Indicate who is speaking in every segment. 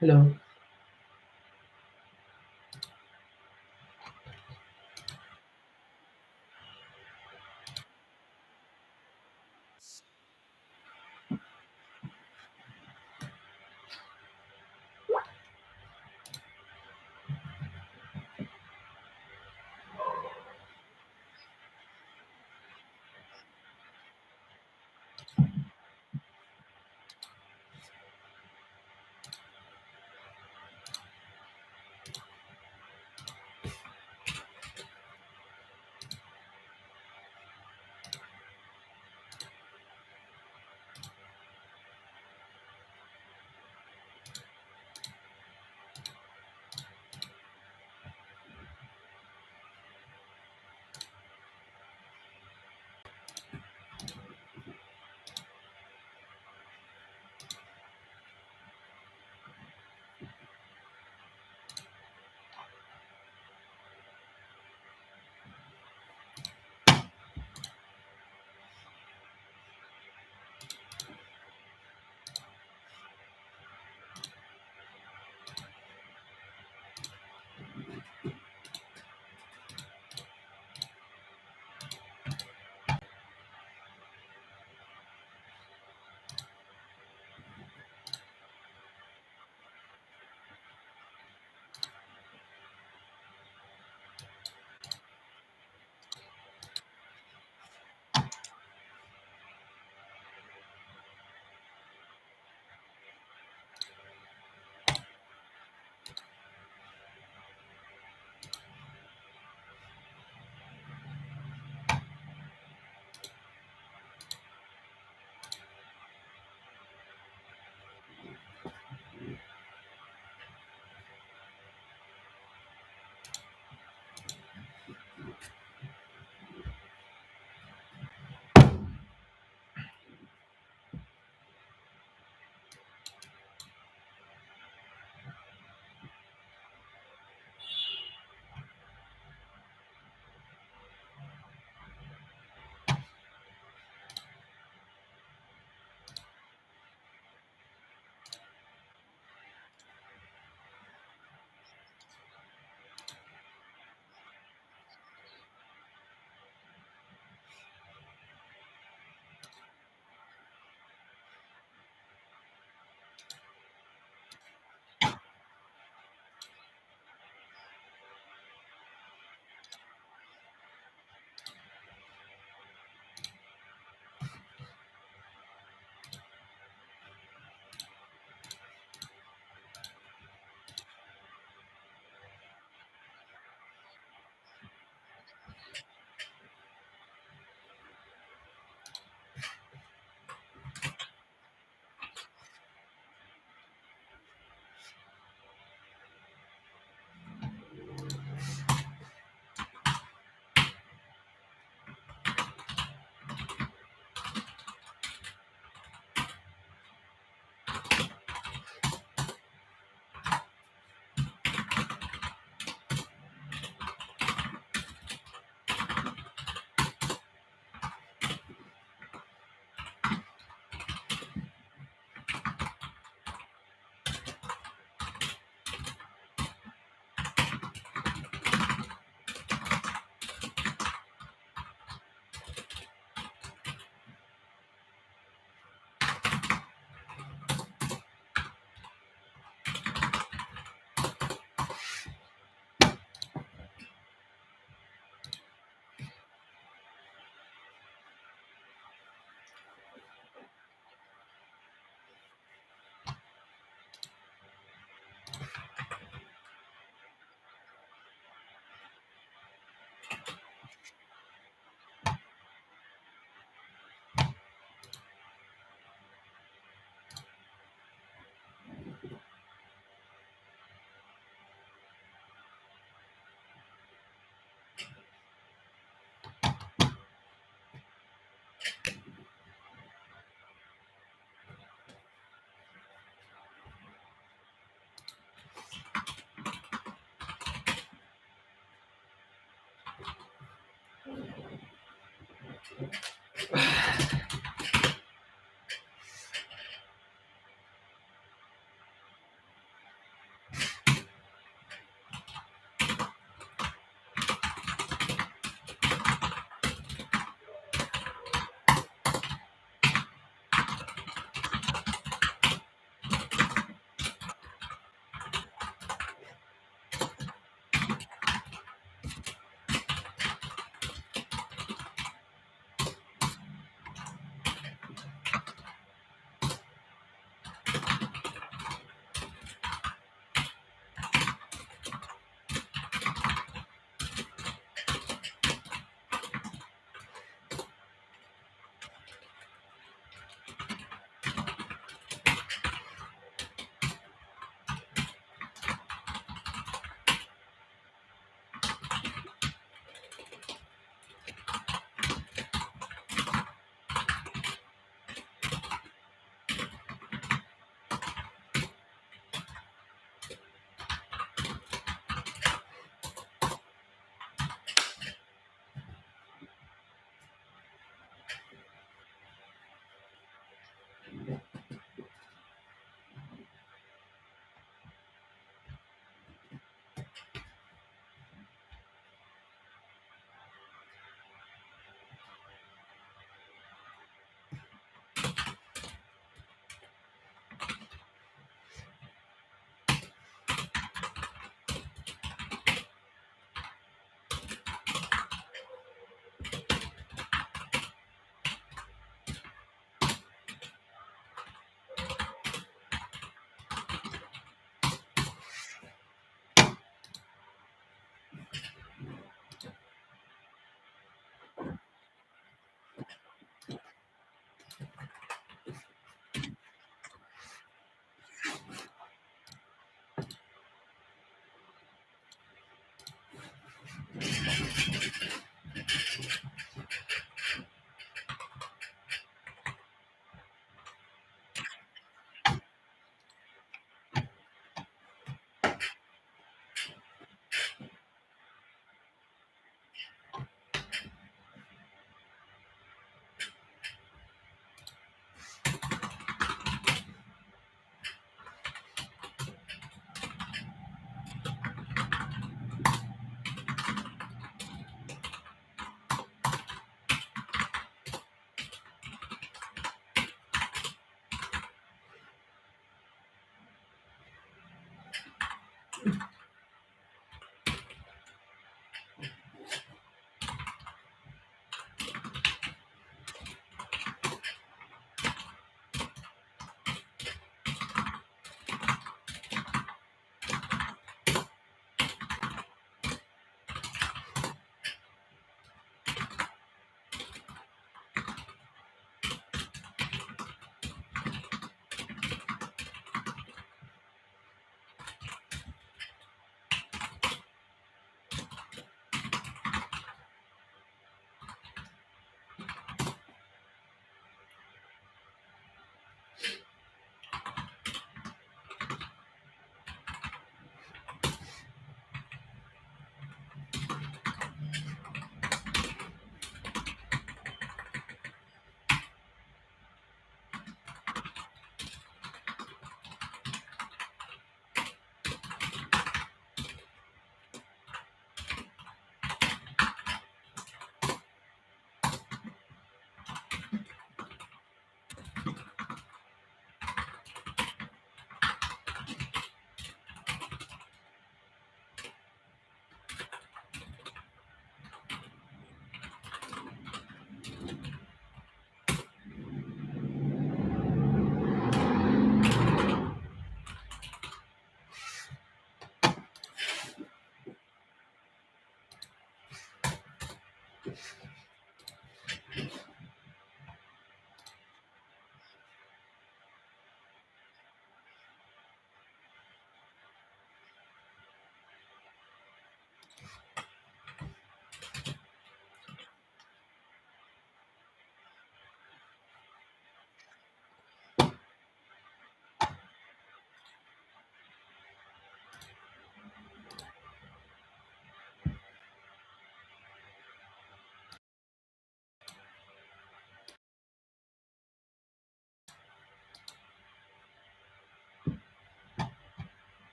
Speaker 1: Hello.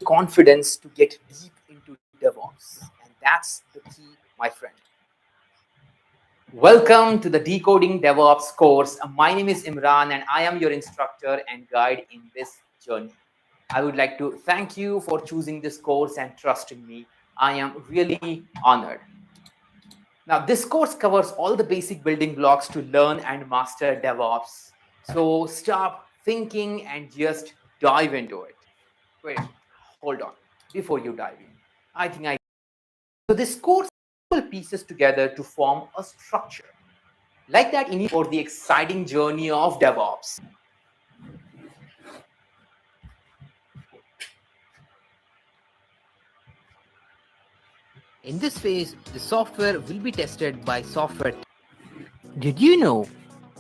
Speaker 1: confidence to get deep into DevOps. And that's the key, my friend. Welcome to the Decoding DevOps course. My name is Imran and I am your instructor and guide in this journey. I would like to thank you for choosing this course and trusting me. I am really honored. Now, this course covers all the basic building blocks to learn and master DevOps. So stop thinking and just dive into it. Wait, hold on. Before you dive in, I think I. So this course pieces together to form a structure like that in for the exciting journey of DevOps. In this phase, the software will be tested by software. Did you know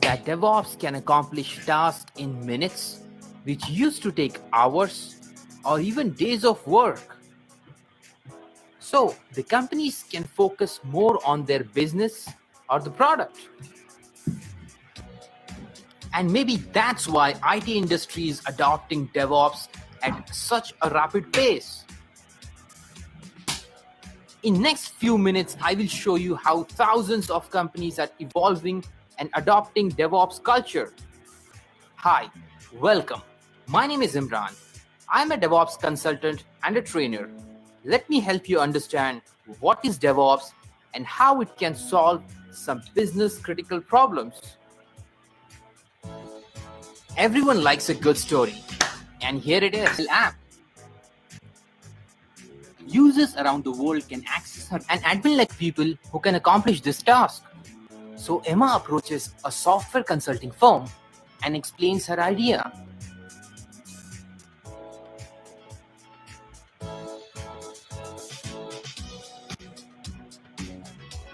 Speaker 1: that DevOps can accomplish tasks in minutes, which used to take hours or even days of work? So the companies can focus more on their business or the product. And maybe that's why IT industry is adopting DevOps at such a rapid pace. In next few minutes, I will show you how thousands of companies are evolving and adopting DevOps culture. Hi, welcome. My name is Imran. I'm a DevOps consultant and a trainer. Let me help you understand what is DevOps and how it can solve some business critical problems. Everyone likes a good story, and here it is. App. Users around the world can access her and admin-like people who can accomplish this task. So Emma approaches a software consulting firm and explains her idea.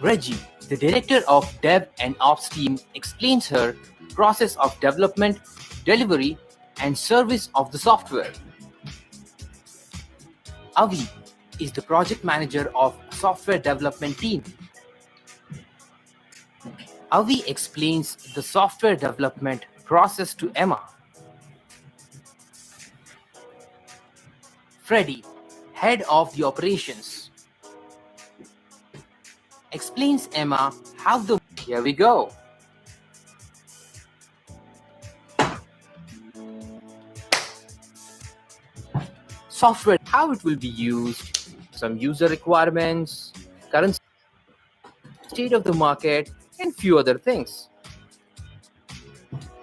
Speaker 1: Reggie, the director of Dev and Ops team, explains her process of development, delivery, and service of the software. Avi is the project manager of software development team. Avi explains the software development process to Emma. Freddie, head of the operations, explains Emma how the. Here we go. Software, how it will be used, some user requirements, current state of the market, and few other things.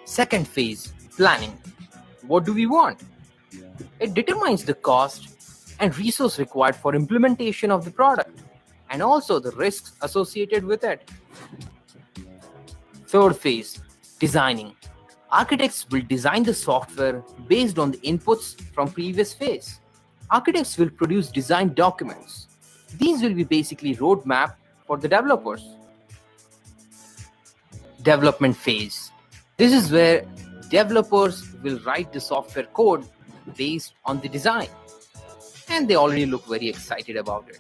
Speaker 1: Second phase, planning. What do we want? It determines the cost and resource required for implementation of the product and also the risks associated with it. Third phase, designing. Architects will design the software based on the inputs from previous phase. Architects will produce design documents. These will be basically roadmap for the developers. Development phase. This is where developers will write the software code based on the design. And they already look very excited about it.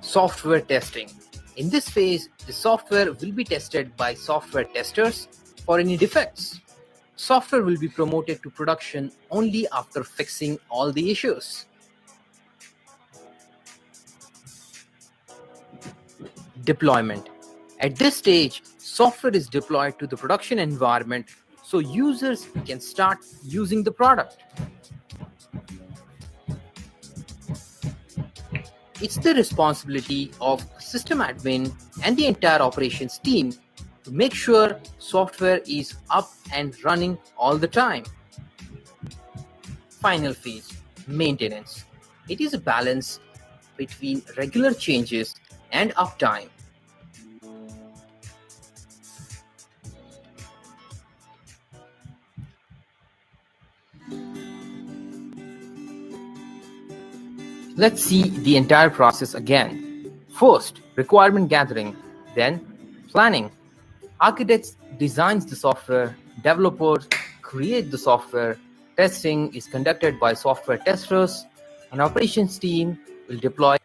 Speaker 1: Software testing. In this phase, the software will be tested by software testers for any defects. Software will be promoted to production only after fixing all the issues. Deployment. At this stage, software is deployed to the production environment so users can start using the product. It's the responsibility of system admin and the entire operations team to make sure software is up and running all the time. Final phase, maintenance. It is a balance between regular changes and uptime. Let's see the entire process again. First, requirement gathering, then planning. Architects designs the software, developers create the software, testing is conducted by software testers, an operations team will deploy.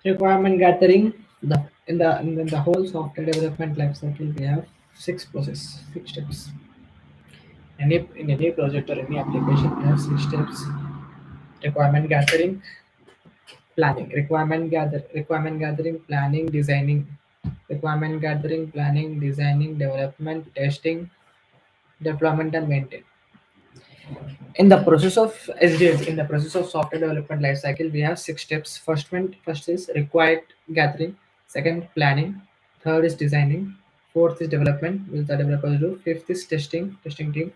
Speaker 2: Requirement gathering. The whole software development lifecycle, we have six steps. In any project or any application, we have six steps. Requirement gathering, planning. Requirement gathering, planning, designing. Requirement gathering, planning, designing, development, testing, deployment, and maintain. In the process of SDLC, in the process of software development lifecycle, we have six steps. First is required gathering. Second, planning. Third is designing. Fourth is development, which the developers do. Fifth is testing team.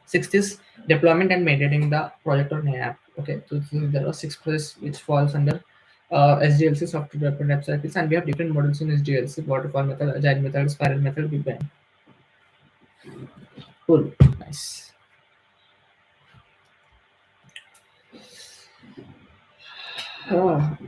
Speaker 2: Sixth is deployment and maintaining the project or an app. Okay, so there are six processes which falls under SDLC, software development lifecycles, and we have different models in SDLC: waterfall method, agile method, spiral method, big bang. Cool, nice. Ah,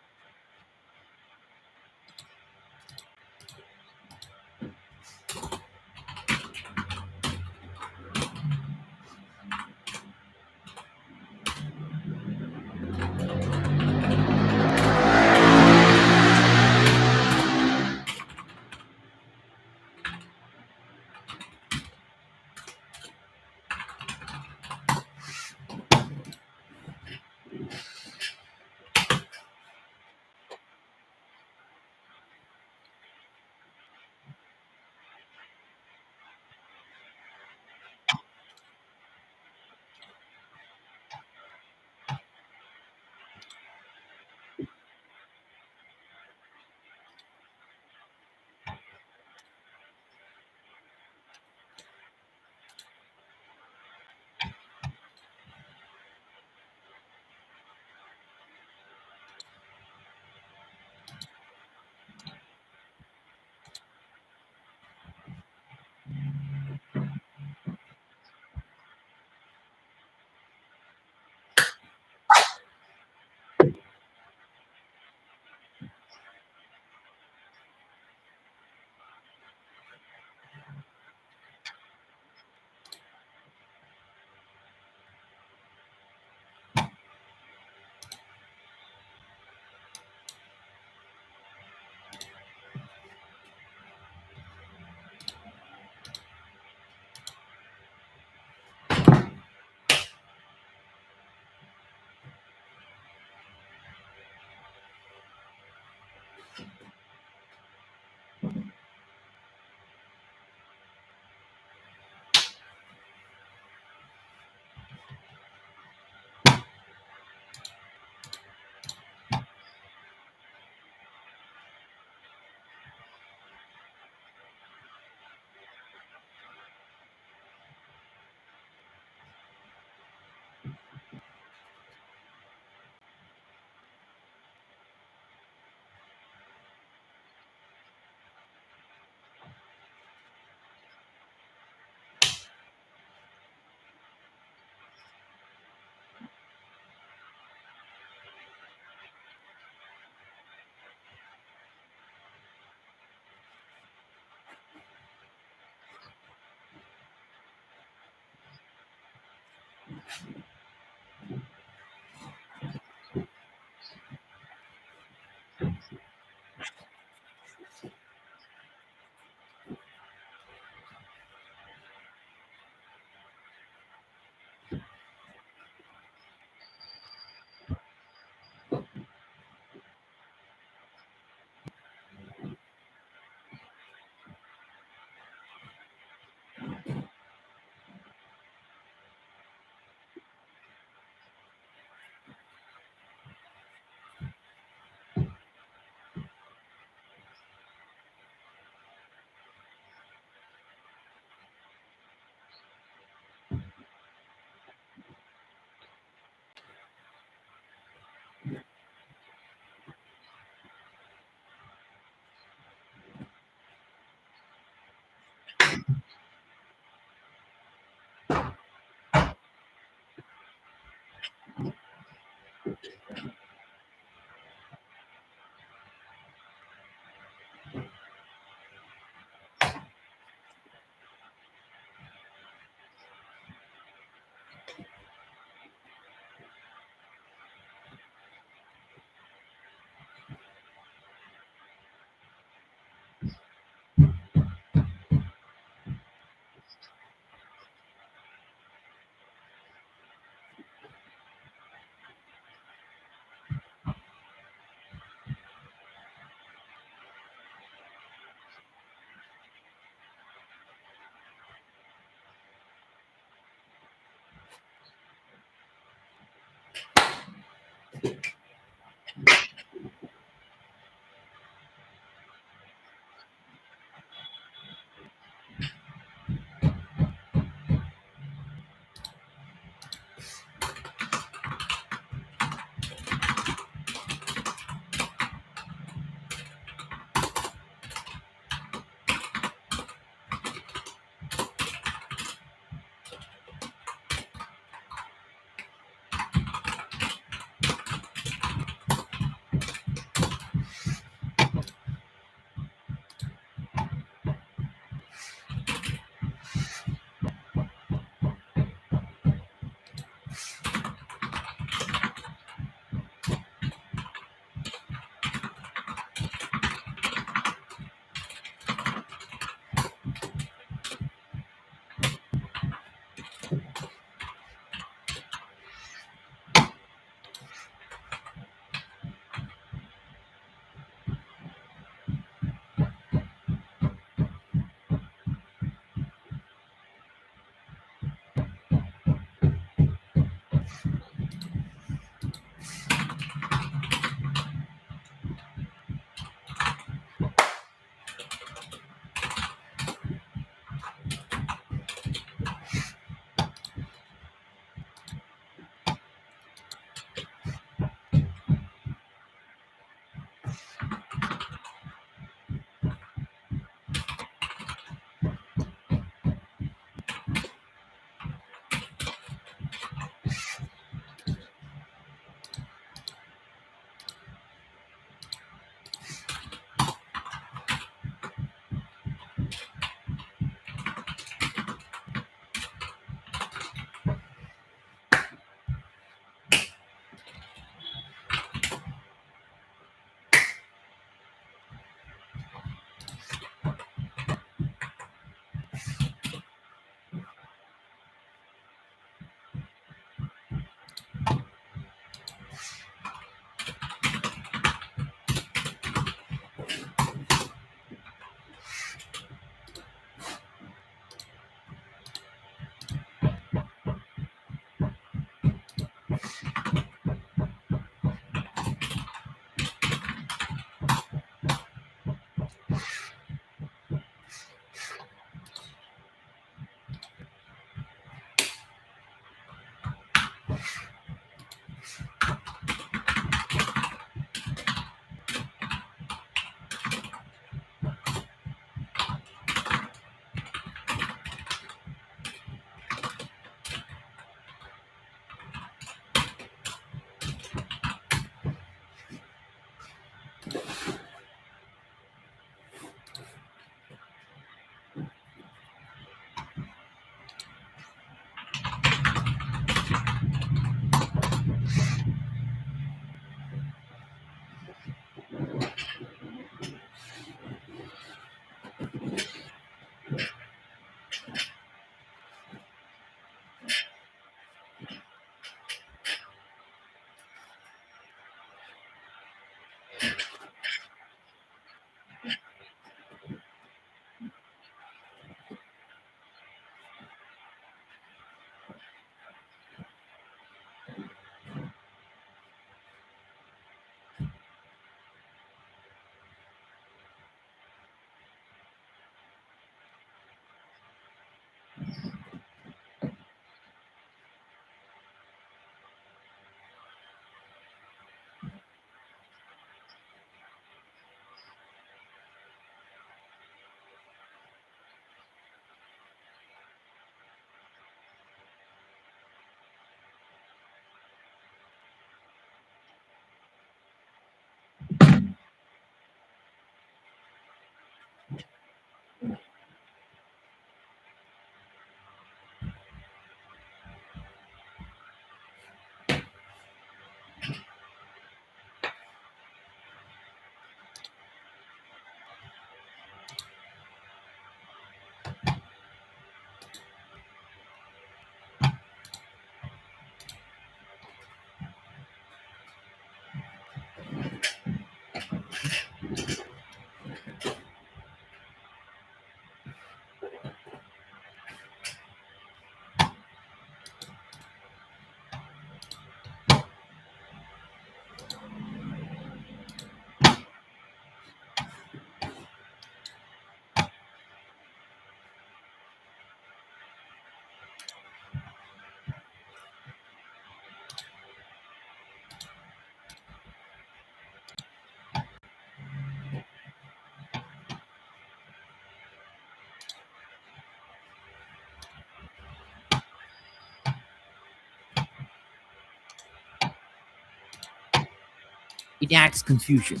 Speaker 1: It adds confusion.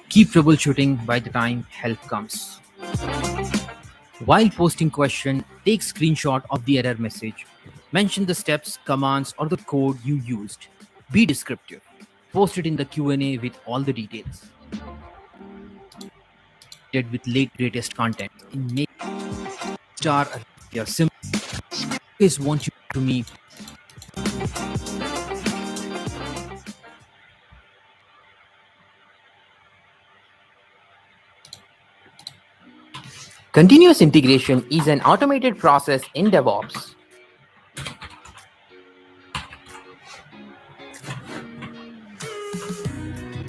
Speaker 1: Keep troubleshooting by the time help comes. While posting question, take screenshot of the error message. Mention the steps, commands, or the code you used. Be descriptive. Post it in the Q&A with all the details. Did with late greatest content in make star your sim is want you to me. Continuous integration is an automated process in DevOps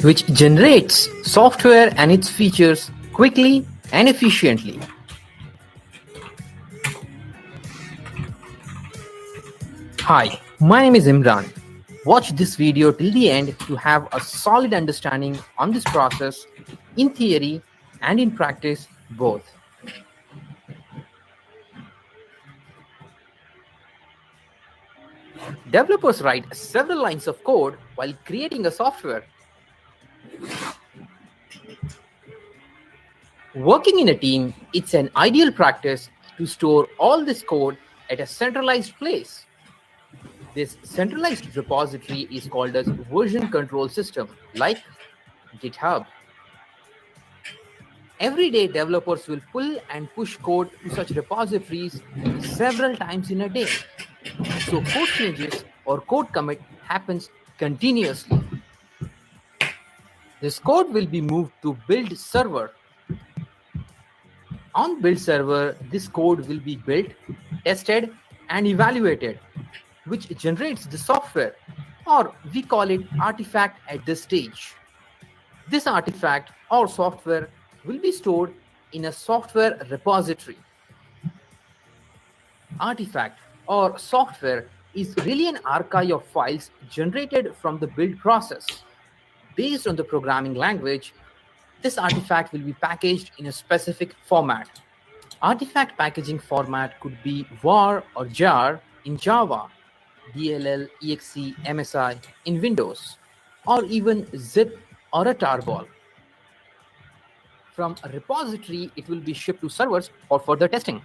Speaker 1: which generates software and its features quickly and efficiently. Hi, my name is Imran. Watch this video till the end to have a solid understanding on this process in theory and in practice both. Developers write several lines of code while creating a software. Working in a team, it's an ideal practice to store all this code at a centralized place. This centralized repository is called as version control system, like GitHub. Every day, developers will pull and push code to such repositories several times in a day. So code changes or code commit happens continuously. This code will be moved to build server. On build server, this code will be built, tested, and evaluated, which generates the software, or we call it artifact at this stage. This artifact or software will be stored in a software repository. Artifact or software is really an archive of files generated from the build process. Based on the programming language, this artifact will be packaged in a specific format. Artifact packaging format could be var or jar in Java, DLL, exe, MSI in Windows, or even zip or a tarball. From a repository, it will be shipped to servers for further testing.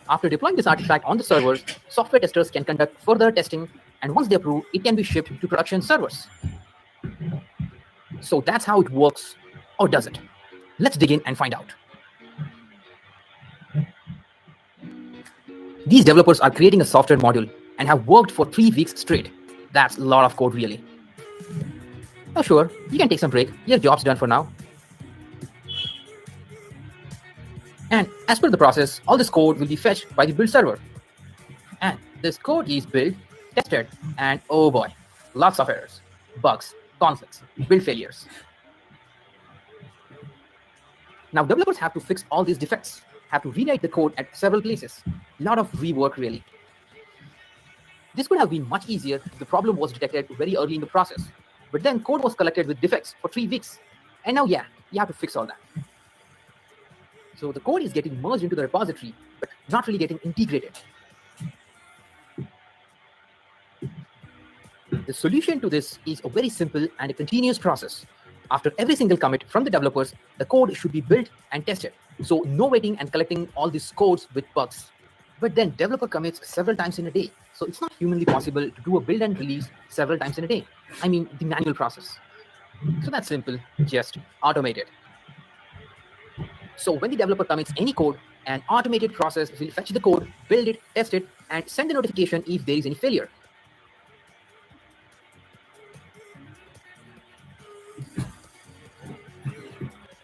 Speaker 1: After deploying this artifact on the servers, software testers can conduct further testing, and once they approve, it can be shipped to production servers. So that's how it works, or does it? Let's dig in and find out. These developers are creating a software module and have worked for 3 weeks straight. That's a lot of code, really. Oh, sure, you can take some break. Your job's done for now. And as per the process, all this code will be fetched by the build server. And this code is built, tested, and oh boy, lots of errors, bugs, conflicts, build failures. Now developers have to fix all these defects, have to rewrite the code at several places. A lot of rework, really. This could have been much easier if the problem was detected very early in the process. But then code was collected with defects for 3 weeks. And now, yeah, you have to fix all that. So the code is getting merged into the repository, but not really getting integrated. The solution to this is a very simple and a continuous process. After every single commit from the developers, the code should be built and tested. So no waiting and collecting all these codes with bugs. But then developer commits several times in a day. So it's not humanly possible to do a build and release several times in a day. I mean, the manual process. So that's simple, just automate it. So when the developer commits any code, an automated process will fetch the code, build it, test it, and send the notification if there is any failure.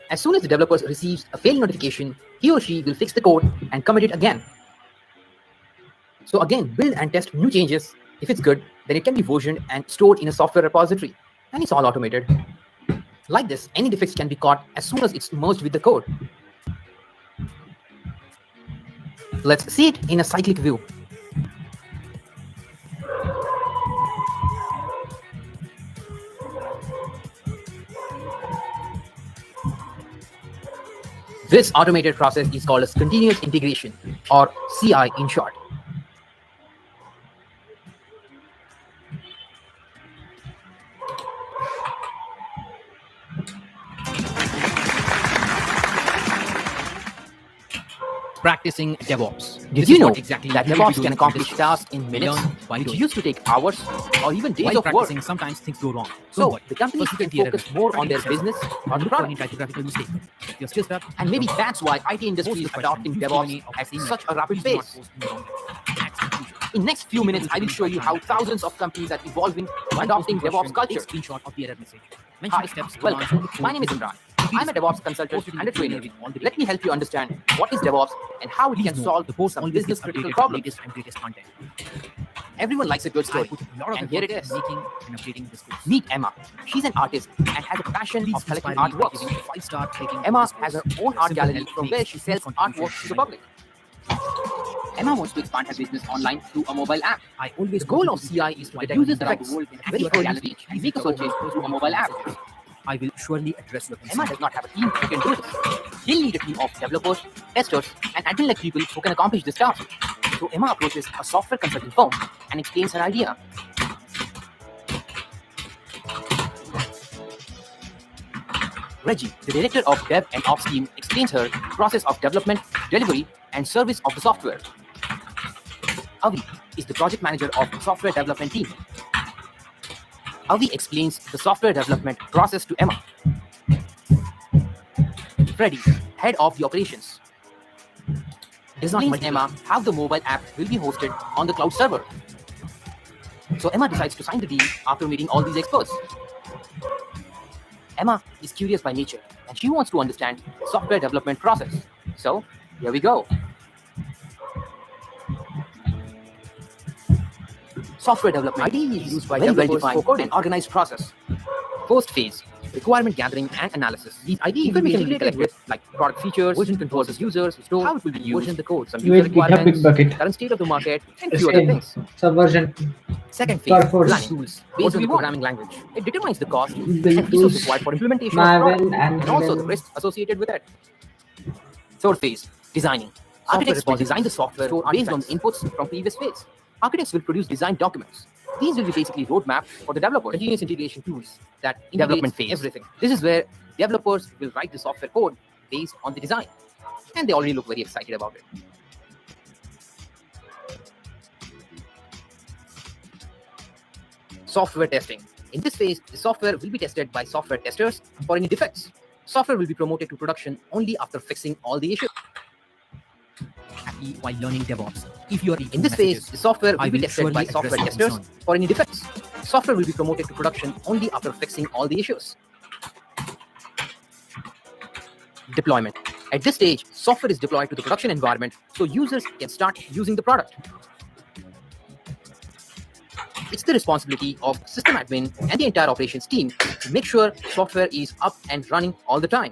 Speaker 1: As soon as the developer receives a failure notification, he or she will fix the code and commit it again. So again, build and test new changes. If it's good, then it can be versioned and stored in a software repository. And it's all automated. Like this, any defects can be caught as soon as it's merged with the code. Let's see it in a cyclic view. This automated process is called as continuous integration, or CI in short. Practicing DevOps. Did you know exactly that DevOps can accomplish tasks in minutes, which used to take hours or even days of work?
Speaker 3: Sometimes things go wrong.
Speaker 1: So the companies can focus more on their business or the product.
Speaker 3: Typographical mistake. You're still stuck.
Speaker 1: And maybe that's why IT industry is adopting DevOps at such a rapid pace. In next few minutes, I will show you how thousands of companies are evolving adopting DevOps culture.
Speaker 3: Screenshot of the error message.
Speaker 1: Hi, welcome. My name is Imran. I'm a DevOps consultant and a trainer. Let me help you understand what is DevOps and how it can solve some business critical problems.
Speaker 3: Latest and greatest content.
Speaker 1: Everyone likes a good story, and here it is.
Speaker 3: Making and updating this course.
Speaker 1: Meet Emma. She's an artist and has a passion of collecting artworks.
Speaker 3: 5-star rating.
Speaker 1: Emma has her own art gallery from where she sells artworks to the public. Emma wants to expand her business online through a mobile app. The goal of CI is to detect user defects very early stage and make a purchase through a mobile app.
Speaker 3: I will surely address your
Speaker 1: Emma
Speaker 3: concern.
Speaker 1: does not have a team who can do this. He'll need a team of developers, testers, and admin-like people who can accomplish this task. So Emma approaches a software consulting firm and explains her idea. Reggie, the director of Dev and Ops team, explains her process of development, delivery, and service of the software. Avi is the project manager of the software development team. Avi explains the software development process to Emma. Freddy, head of the operations, explains Emma how the mobile app will be hosted on the cloud server. So Emma decides to sign the deal after meeting all these experts. Emma is curious by nature and she wants to understand the software development process. So here we go. Software development ideally is used by developers for coding and organized process. First phase, requirement gathering and analysis. These ideas will be integrated with like product features, version controls of users, store, how it will be used, version the code, some user requirements, current state of the market, and few other things.
Speaker 2: Subversion.
Speaker 1: Second phase, planning tools based on the programming language. It determines the cost and resources required for implementation of the product, and also the risks associated with it. Third phase, designing. Architects will design the software based on inputs from previous phase. Architects will produce design documents. These will be basically roadmap for the developer. Continuous integration tools that development phase everything. This is where developers will write the software code based on the design, and they already look very excited about it. Software testing. In this phase, the software will be tested by software testers for any defects. Software will be promoted to production only after fixing all the issues.
Speaker 3: while learning DevOps. If you are
Speaker 4: In this phase, the software will be tested by software testers for any defects. Software will be promoted to production only after fixing all the issues. Deployment. At this stage, software is deployed to the production environment so users can start using the product. It's the responsibility of system admin and the entire operations team to make sure software is up and running all the time.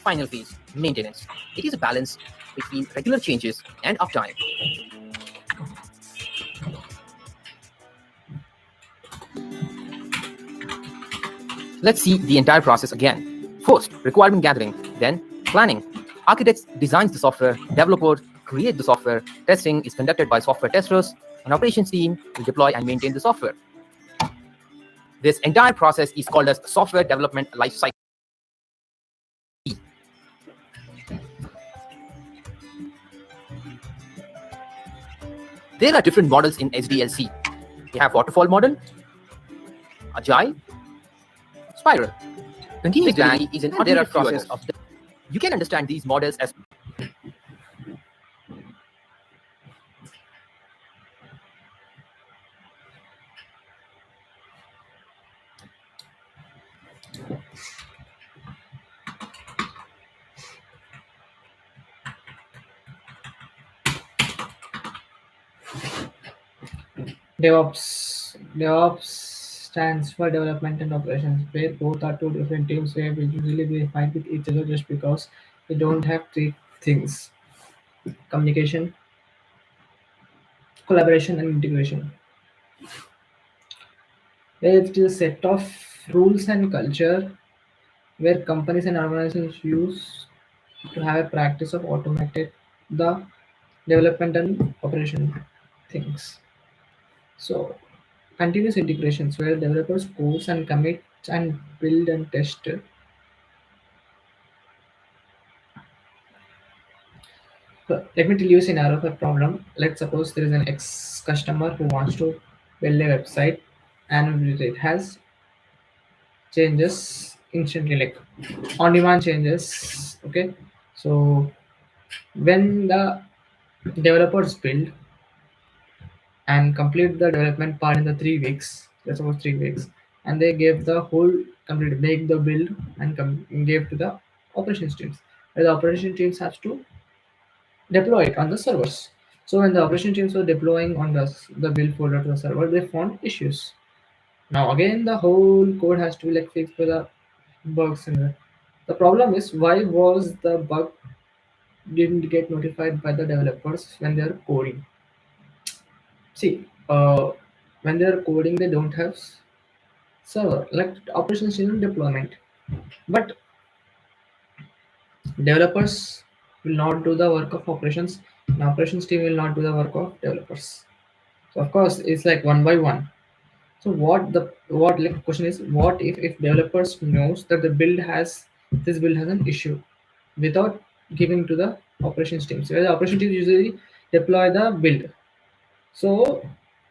Speaker 4: Final phase, maintenance. It is a balance between regular changes and uptime. Let's see the entire process again. First, requirement gathering, then planning. Architects designs the software, developers create the software, testing is conducted by software testers, an operations team will deploy and maintain the software. This entire process is called as software development lifecycle. There are different models in SDLC. We have waterfall model, agile, spiral. Continuous delivery is an iterative process of the. You can understand these models as
Speaker 2: DevOps. DevOps stands for development and operations, where both are two different teams where we usually they fight with each other just because they don't have three things: communication, collaboration, and integration. Where it is a set of rules and culture where companies and organizations use to have a practice of automated the development and operation things. So continuous integrations where developers codes and commit and build and test. So let me tell you a scenario of a problem. Let's suppose there is an ex customer who wants to build a website and it has changes instantly, like on demand changes. Okay, so when the developers build and complete the development part in the 3 weeks, let's suppose 3 weeks, and they gave the whole complete make the build and gave to the operations teams, where the operation teams has to deploy it on the servers. So when the operation teams were deploying on the build folder to the server, they found issues. Now again the whole code has to be like fixed for the bugs in there. The problem is why was the bug didn't get notified by the developers when they are coding. See, when they are coding, they don't have server like operations team deployment, but developers will not do the work of operations, and operations team will not do the work of developers. So of course, it's like one by one. So what like question is what if developers knows that the build has this build has an issue without giving to the operations teams, where the operations teams usually deploy the build. So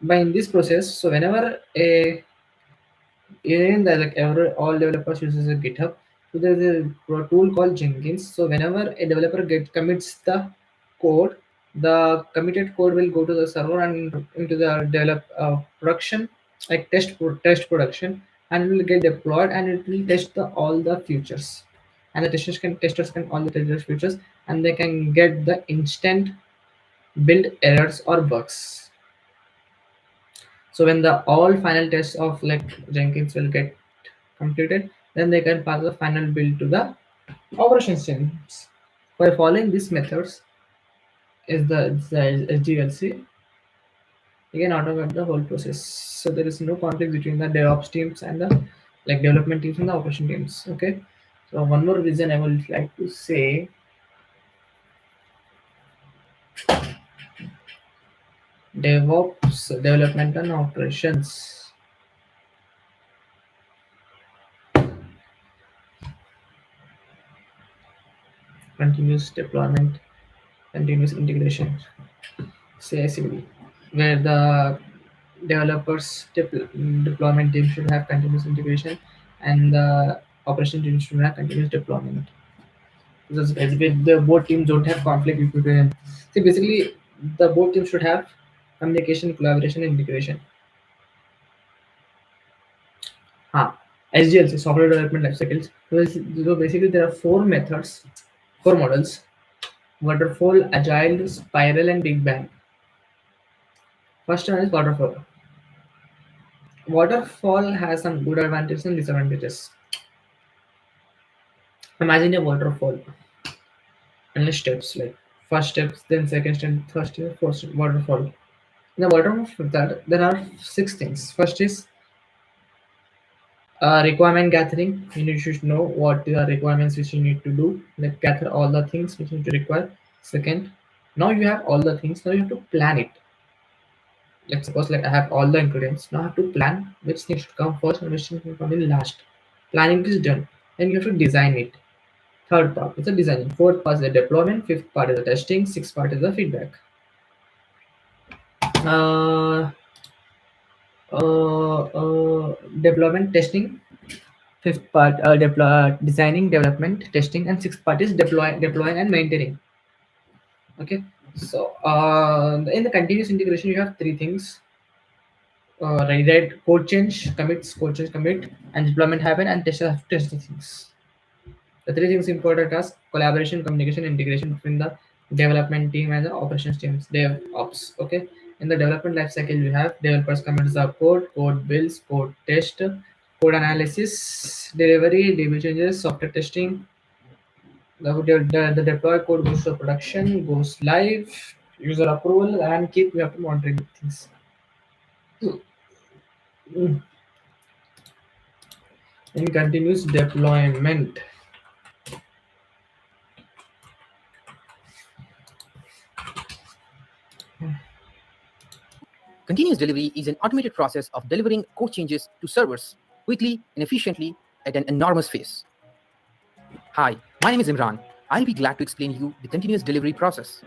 Speaker 2: by in this process, so whenever a in the like all developers uses a GitHub, so there's a tool called Jenkins. So whenever a developer commits the code, the committed code will go to the server and into the develop production, like test production, and it will get deployed and it will test all the features, and the testers can all the test features, and they can get the instant build errors or bugs. So when the all final tests of like Jenkins will get completed, then they can pass the final build to the operations teams. By following these methods is the SDLC, you can automate the whole process. So there is no conflict between the DevOps teams and the like development teams and the operation teams. Okay. So one more reason I would like to say, DevOps development and operations. Continuous deployment, continuous integration, CI/CD, where the developers deployment team should have continuous integration, and the operation team should have continuous deployment. Because as with the both teams don't have conflict between See, basically, the both teams should have communication, collaboration, and integration. SDLC, software development life cycles. So basically, there are four methods, four models: waterfall, agile, spiral, and big bang. First one is waterfall. Waterfall has some good advantages and disadvantages. Imagine a waterfall and steps like first steps, then second step, third step, fourth step, waterfall. In the waterfall that there are six things. First is requirement gathering. You need to know what the requirements which you need to do. Like gather all the things which you need to require. Second, now you have all the things. Now you have to plan it. Like suppose like I have all the ingredients. Now I have to plan which things should come first and which things should come in last. Planning is done. Then you have to design it. Third part is the designing. Fourth part is the deployment. Fifth part is the testing. Sixth part is the feedback. Uh, Deployment, testing. Fifth part designing, development, testing, and sixth part is deploying and maintaining. Okay, so in the continuous integration, you have three things: right, code change, commit, and deployment happen, and test the things. The three things important are collaboration, communication, integration between the development team and the operations teams, DevOps. Okay. In the development lifecycle, we have developers commit the code builds, code test, code analysis, delivery, DB changes, software testing. The deploy code goes to production, goes live, user approval, and keep we have to monitoring things. Mm. In continuous deployment.
Speaker 4: Continuous delivery is an automated process of delivering code changes to servers quickly and efficiently at an enormous pace. Hi, my name is Imran. I'll be glad to explain you the continuous delivery process.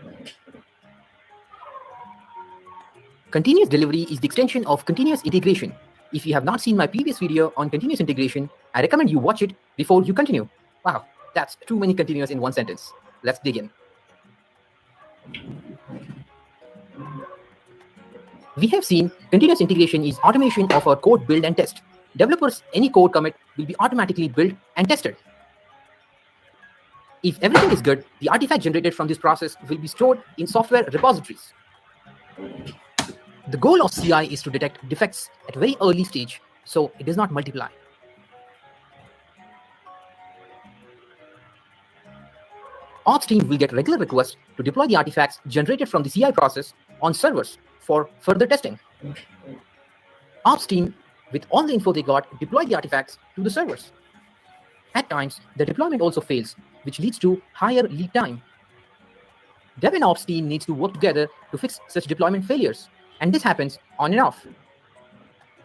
Speaker 4: Continuous delivery is the extension of continuous integration. If you have not seen my previous video on continuous integration, I recommend you watch it before you continue. Wow, that's too many continuous in one sentence. Let's dig in. We have seen continuous integration is automation of our code build and test. Developers, any code commit will be automatically built and tested. If everything is good, the artifact generated from this process will be stored in software repositories. The goal of CI is to detect defects at very early stage, so it does not multiply. Ops team will get regular requests to deploy the artifacts generated from the CI process on servers for further testing. Ops team, with all the info they got, deploy the artifacts to the servers. At times, the deployment also fails, which leads to higher lead time. Dev and Ops team needs to work together to fix such deployment failures, and this happens on and off.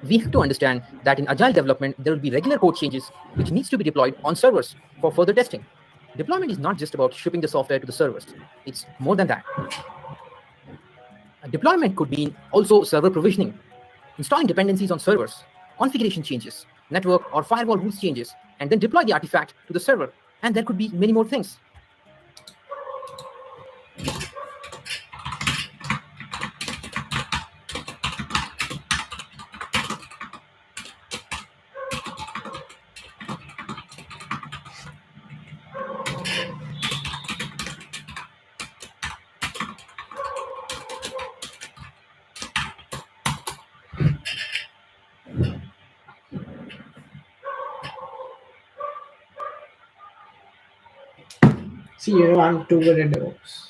Speaker 4: We have to understand that in agile development, there will be regular code changes which needs to be deployed on servers for further testing. Deployment is not just about shipping the software to the servers. It's more than that. Deployment could mean also server provisioning, installing dependencies on servers, configuration changes, network or firewall rules changes, and then deploy the artifact to the server. And there could be many more things.
Speaker 2: See, I'm too good at DevOps.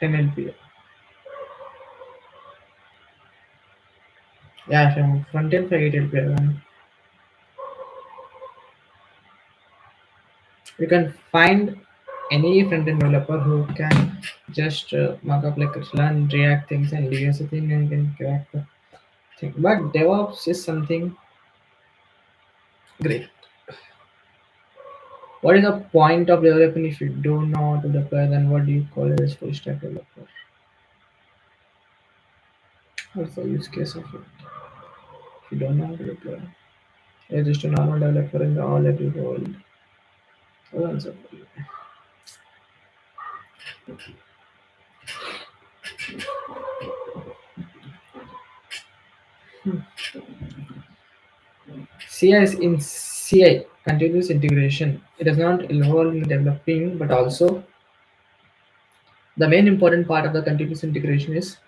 Speaker 2: NLP. Yeah, from front end for LP. You can find any front end developer who can just mark up like learn React things and use the thing and can crack the thing. But DevOps is something great. What is the point of developing if you don't know how to deploy? Then what do you call it as full stack developer? What's the use case of it? If you don't know how to deploy, you're just a normal developer in the all every world. Hold on, sir. CI is in CI, continuous integration. It does not involve in developing, but also the main important part of the continuous integration is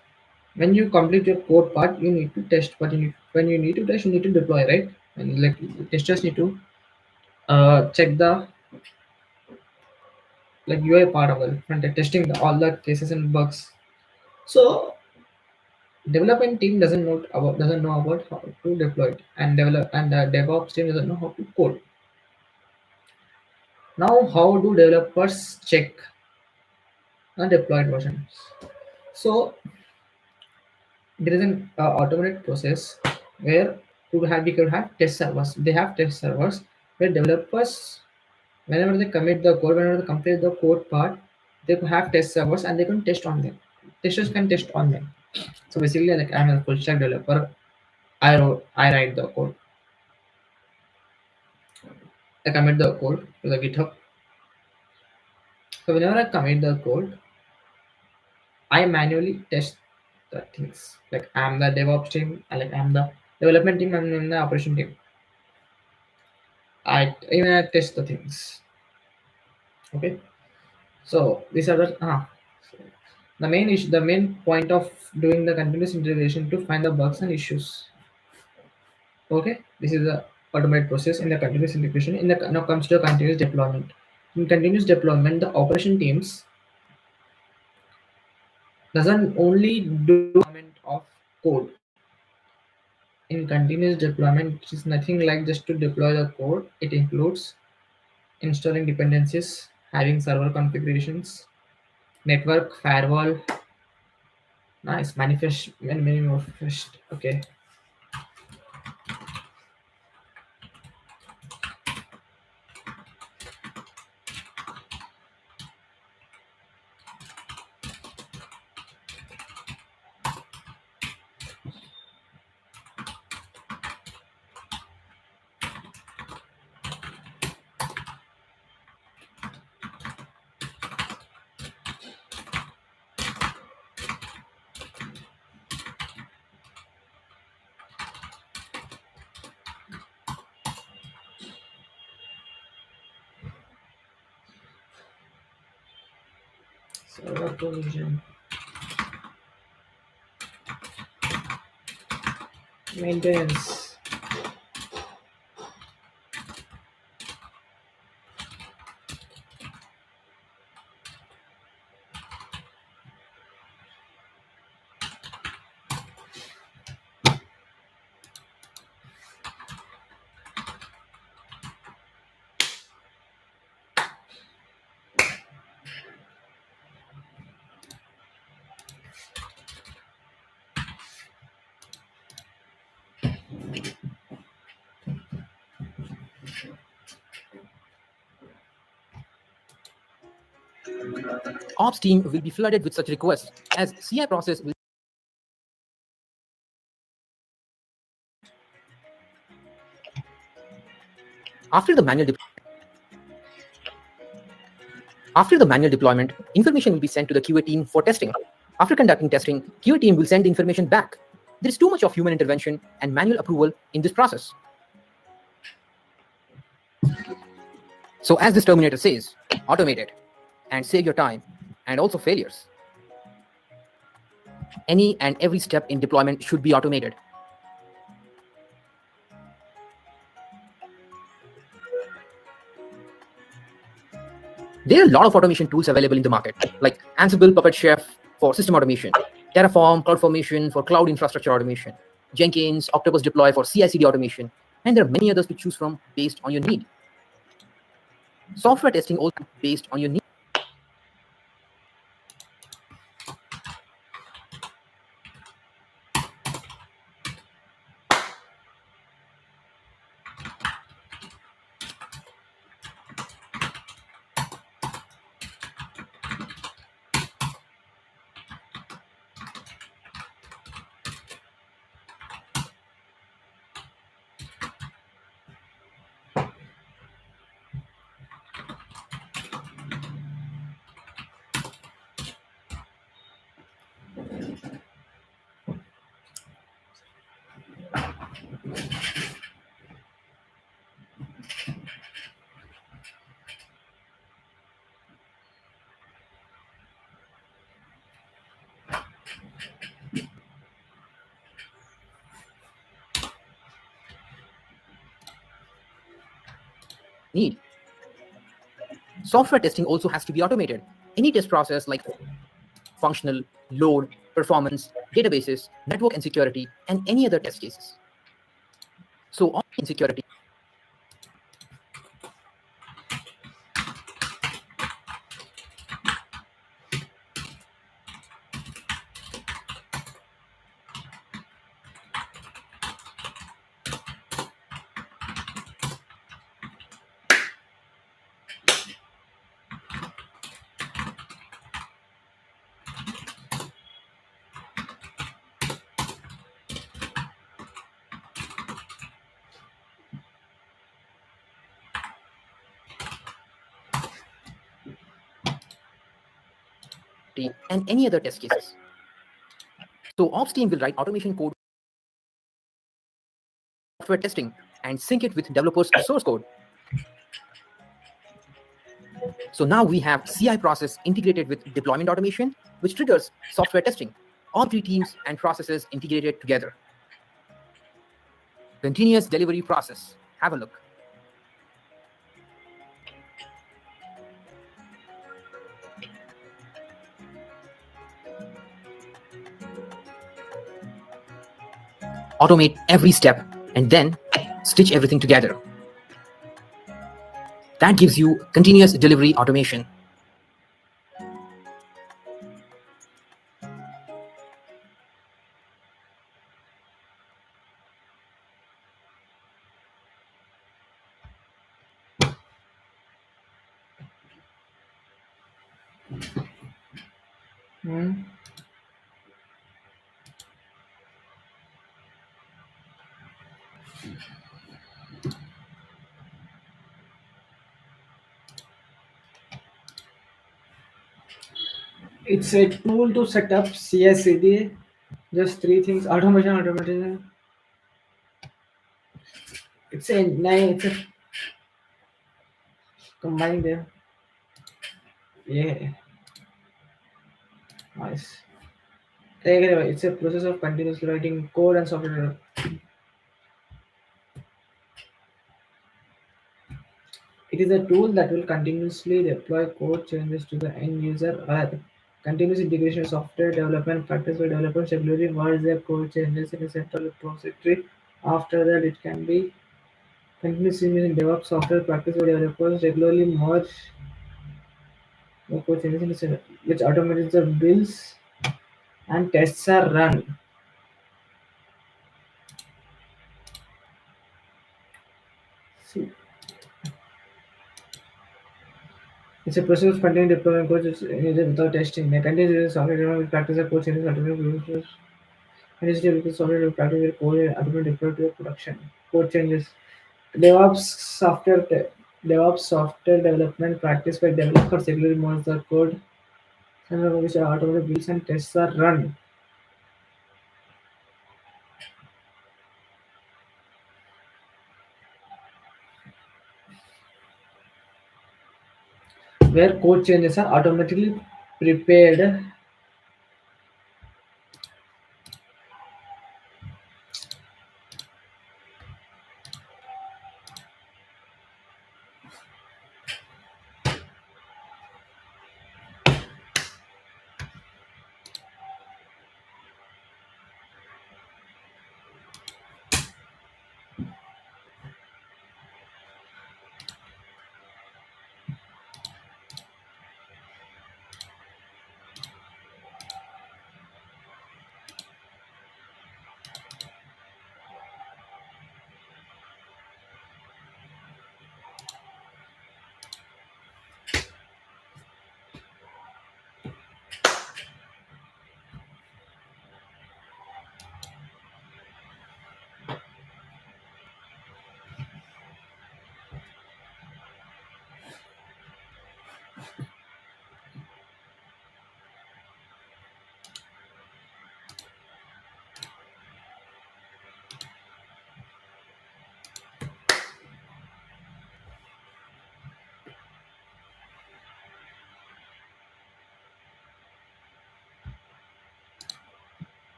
Speaker 2: when you complete your code part, you need to test. But when you need to test, you need to deploy, right? And like testers need to check the like UI part of the front end, testing all the cases and bugs. So development team doesn't know about how to deploy it, and develop and the DevOps team doesn't know how to code. Now, how do developers check the deployed versions? So there is an automated process where we could have test servers. They have test servers where developers, whenever they commit the code, whenever they complete the code part, they have test servers and they can test on them. Testers can test on them. So basically, like I'm a full stack developer. I write the code. I commit the code to the GitHub. So whenever I commit the code, I manually test the things. Like I'm the DevOps team, like I'm the development team, I'm in the operation team. I test the things. Okay. So these are so the main issue. The main point of doing the continuous integration to find the bugs and issues. Okay. This is the automated process in the continuous integration. In the now comes to continuous deployment. In continuous deployment, the operation teams doesn't only do deployment of code. In continuous deployment, it is nothing like just to deploy the code. It includes installing dependencies, having server configurations, network, firewall, nice, manifest, many more. Okay. Server provision, maintenance.
Speaker 4: Ops team will be flooded with such requests as CI process will. After the manual deployment, information will be sent to the QA team for testing. After conducting testing, QA team will send the information back. There is too much of human intervention and manual approval in this process. So as this terminator says, automate it and save your time and also failures. Any and every step in deployment should be automated. There are a lot of automation tools available in the market, like Ansible, Puppet Chef for system automation, Terraform, CloudFormation for cloud infrastructure automation, Jenkins, Octopus Deploy for CI/CD automation, and there are many others to choose from based on your need. Software testing also based on your need. Need. Software testing also has to be automated. Any test process like functional, load, performance, databases, network and security, and any other test cases. So on security, and any other test cases. So ops team will write automation code software testing and sync it with developers' source code. So now we have CI process integrated with deployment automation, which triggers software testing. All three teams and processes integrated together. Continuous delivery process. Have a look. Automate every step and then stitch everything together. That gives you continuous delivery automation.
Speaker 2: Hmm. It's a tool to set up CI/CD. Just three things: automation. It's a nine. It's a combining them. Yeah, nice. Anyway, it's a process of continuously writing code and software. It is a tool that will continuously deploy code changes to the end user or continuous integration of software development practice where developers regularly merge their code changes in a central repository. After that, it can be continuously using DevOps software practice where developers regularly merge their code changes in a which automates the builds and tests are run. See, it's a process of continuing deploying code without testing. The continuous using software development practice of code changes automatically and is typically software to practice their code and automatically deploy to production. Code changes. DevOps software DevOps software development practice where developers regularly monitor the code and which are automated builds and tests are run. Where code changes are automatically prepared.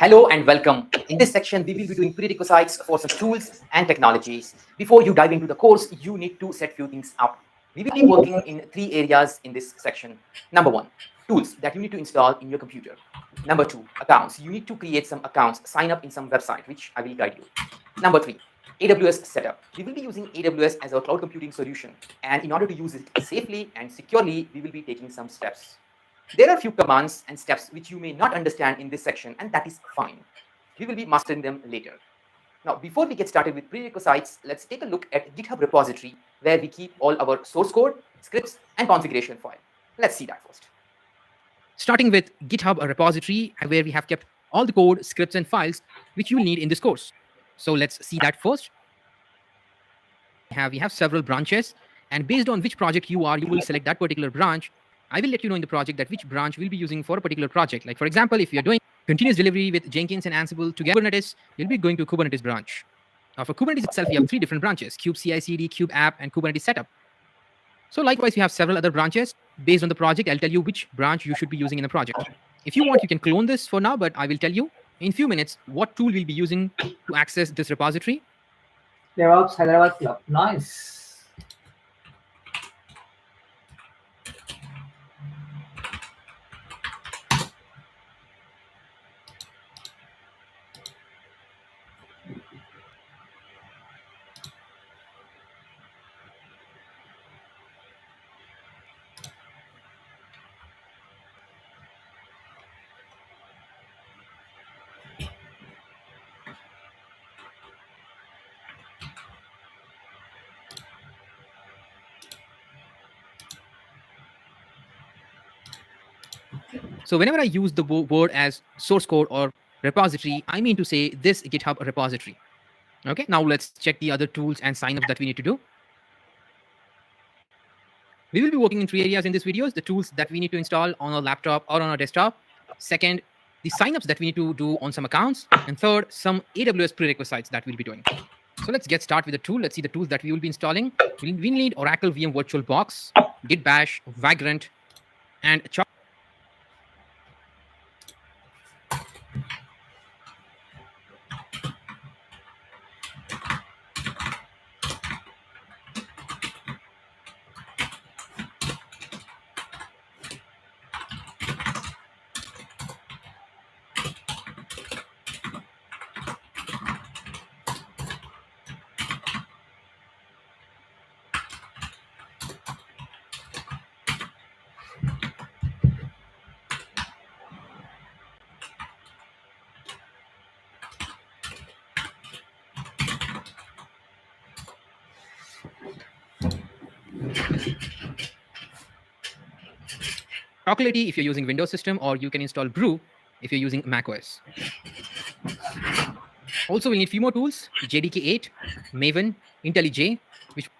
Speaker 1: Hello and welcome. In this section, we will be doing prerequisites for some tools and technologies. Before you dive into the course, you need to set few things up. We will be working in 3 areas in this section. Number 1, tools that you need to install in your computer. Number 2, accounts. You need to create some accounts, sign up in some website, which I will guide you. Number 3, AWS setup. We will be using AWS as our cloud computing solution. And in order to use it safely and securely, we will be taking some steps. There are a few commands and steps which you may not understand in this section, and that is fine. We will be mastering them later. Now, before we get started with prerequisites, let's take a look at GitHub repository where we keep all our source code, scripts, and configuration file. Let's see that first.
Speaker 3: Starting with GitHub repository, where we have kept all the code, scripts, and files which you will need in this course. So let's see that first. We have several branches, and based on which project you are, you will select that particular branch. I will let you know in the project that which branch we'll be using for a particular project. Like for example, if you're doing continuous delivery with Jenkins and Ansible together Kubernetes, you'll be going to Kubernetes branch. Now for Kubernetes itself, we have 3 different branches: Kube CI/CD, Kube App, and Kubernetes Setup. So likewise, we have several other branches. Based on the project, I'll tell you which branch you should be using in the project. If you want, you can clone this for now, but I will tell you in few minutes what tool we'll be using to access this repository.
Speaker 2: DevOps Hyderabad Club. Nice.
Speaker 3: So whenever I use the word as source code or repository, I mean to say this GitHub repository. Okay, now let's check the other tools and signups that we need to do. We will be working in 3 areas in this video: the tools that we need to install on our laptop or on our desktop. Second, the signups that we need to do on some accounts. And third, some AWS prerequisites that we'll be doing. So let's get started with the tool. Let's see the tools that we will be installing. We need Oracle VM VirtualBox, Git Bash, Vagrant, and Chocolatey if you're using Windows system, or you can install Brew if you're using macOS. Also, we need few more tools: JDK8, Maven, IntelliJ, which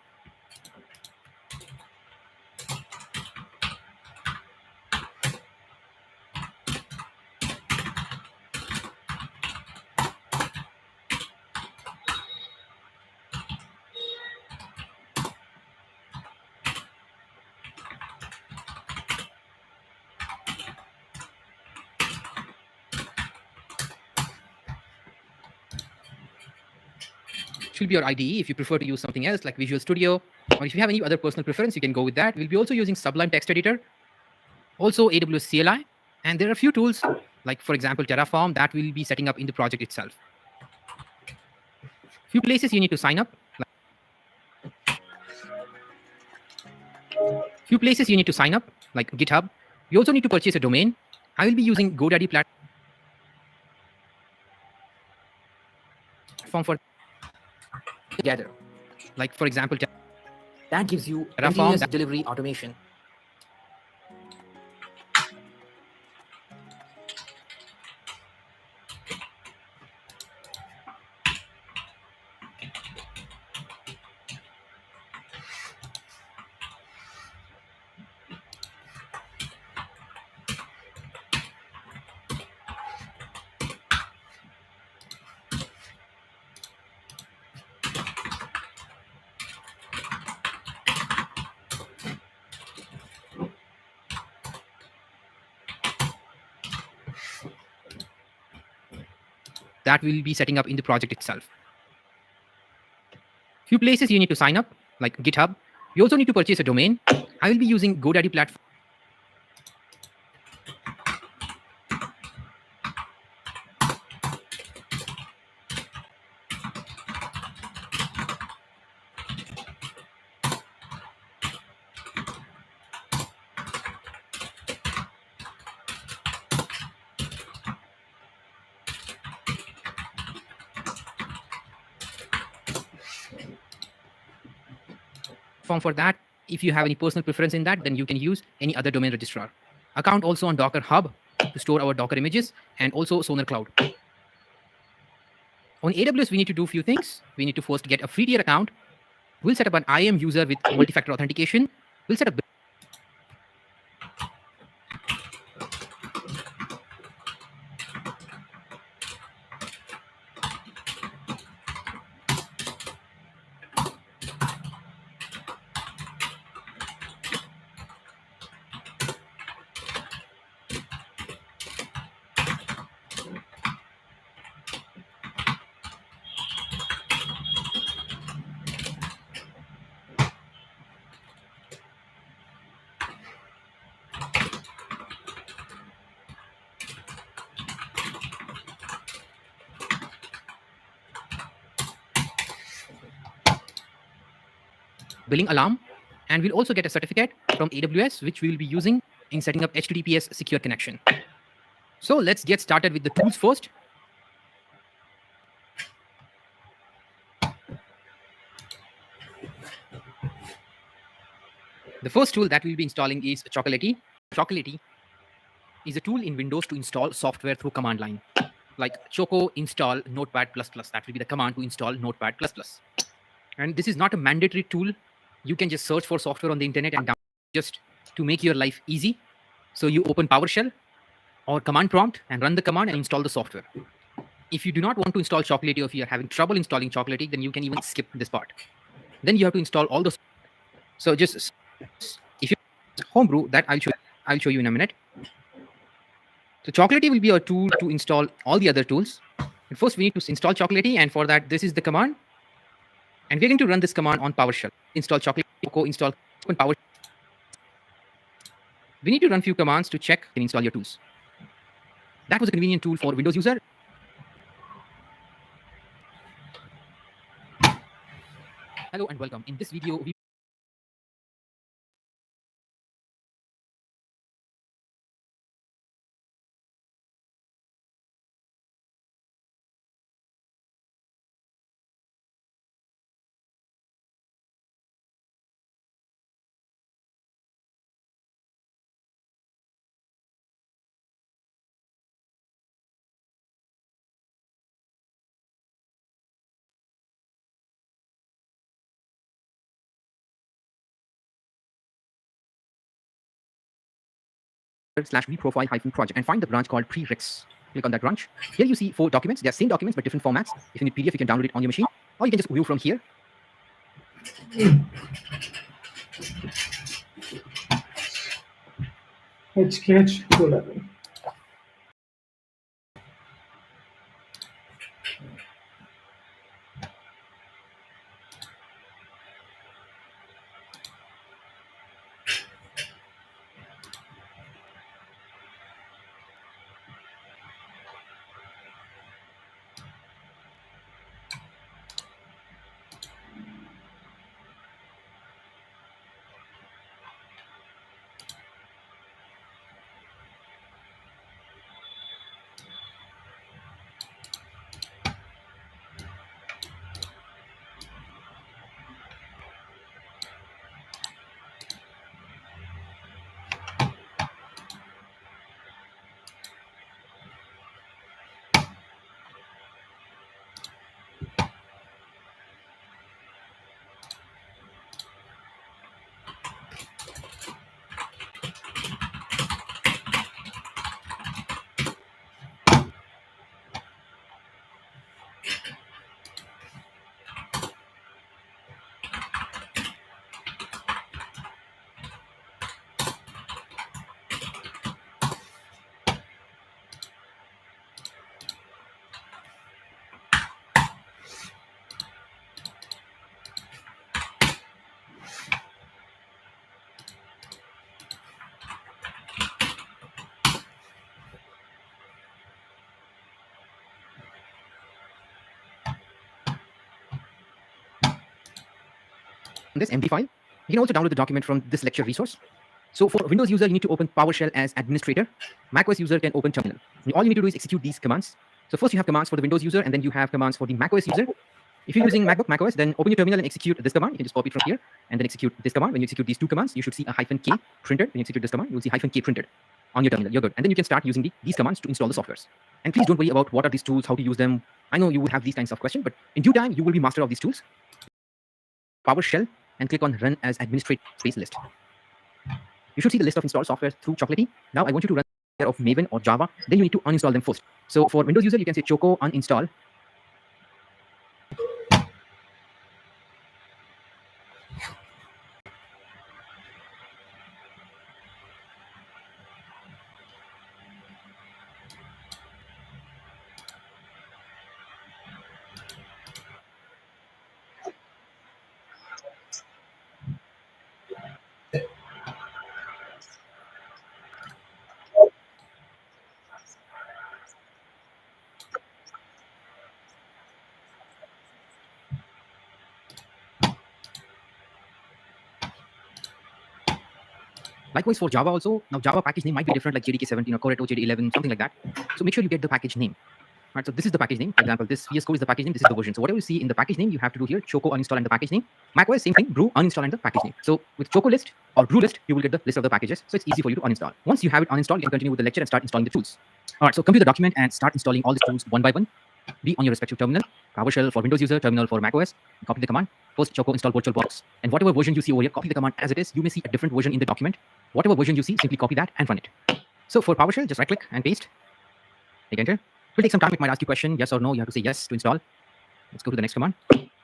Speaker 3: will be your IDE. If you prefer to use something else like Visual Studio, or if you have any other personal preference, you can go with that. We'll be also using Sublime Text Editor, also AWS CLI, and there are a few tools like, for example, Terraform that we'll be setting up in the project itself. Few places you need to sign up. Like GitHub. You also need to purchase a domain. I will be using GoDaddy platform for
Speaker 4: Together.
Speaker 3: like, for example,
Speaker 4: That gives you
Speaker 3: Terraform
Speaker 4: continuous delivery automation.
Speaker 3: that we'll be setting up in the project itself. Few places you need to sign up, like GitHub. You also need to purchase a domain. I will be using GoDaddy platform. For that, if you have any personal preference in that, then you can use any other domain registrar. Account also on Docker Hub to store our Docker images, and also Sonar Cloud. On AWS, we need to do a few things. We need to first get a free tier account. We'll set up an IAM user with multi-factor authentication. We'll set up billing alarm, and we'll also get a certificate from AWS, which we will be using in setting up HTTPS secure connection. So let's get started with the tools first. The first tool that we'll be installing is Chocolatey. Chocolatey is a tool in Windows to install software through command line, like choco install notepad++. That will be the command to install notepad++. And this is not a mandatory tool. You can just search for software on the internet and download just to make your life easy. So you open PowerShell or command prompt and run the command and install the software. If you do not want to install Chocolatey, or if you are having trouble installing Chocolatey, then you can even skip this part. Then you have to install all the. So just if you Homebrew, that I'll show you in a minute. So Chocolatey will be a tool to install all the other tools. And first we need to install Chocolatey, and for that this is the command. And we're going to run this command on PowerShell. Install Chocolatey, install PowerShell. We need to run few commands to check and install your tools. That was a convenient tool for Windows user. Hello and welcome. In this video, we /vprofile-project and find the branch called prereqs. Click on that branch. Here you see 4 documents. They are same documents but different formats. If you need PDF, you can download it on your machine, or you can just view from here.
Speaker 2: HKH folder.
Speaker 3: this MD file. You can also download the document from this lecture resource. So for Windows user, you need to open PowerShell as administrator. macOS user can open terminal. And all you need to do is execute these commands. So first you have commands for the Windows user, and then you have commands for the macOS user. If you're using MacBook, macOS, then open your terminal and execute this command. You can just copy it from here and then execute this command. When you execute these two commands, you should see a -K printed. When you execute this command, you will see -K printed on your terminal. You're good. And then you can start using these commands to install the softwares. And please don't worry about what are these tools, how to use them. I know you will have these kinds of questions, but in due time, you will be master of these tools. PowerShell and click on Run as Administrator space list. You should see the list of installed software through Chocolatey. Now I want you to run of Maven or Java. Then you need to uninstall them first. So for Windows user, you can say choco uninstall. Likewise for Java also. Now Java package name might be different, like JDK17 or Core 8 JD11, something like that. So make sure you get the package name. Right, so this is the package name. For example, this VS Code is the package name. This is the version. So whatever you see in the package name, you have to do here choco uninstall and the package name. macOS, same thing, brew uninstall and the package name. So with choco list or brew list, you will get the list of the packages. So it's easy for you to uninstall. Once you have it uninstalled, you can continue with the lecture and start installing the tools. All right, so come to the document and start installing all the tools one by one. Be on your respective terminal. PowerShell for Windows user, terminal for macOS. Copy the command. First choco install VirtualBox. And whatever version you see over here, copy the command as it is. You may see a different version in the document. Whatever version you see, simply copy that and run it. So for PowerShell, just right click and paste. Hit enter. It will take some time. It might ask you a question, yes or no. You have to say yes to install. Let's go to the next command.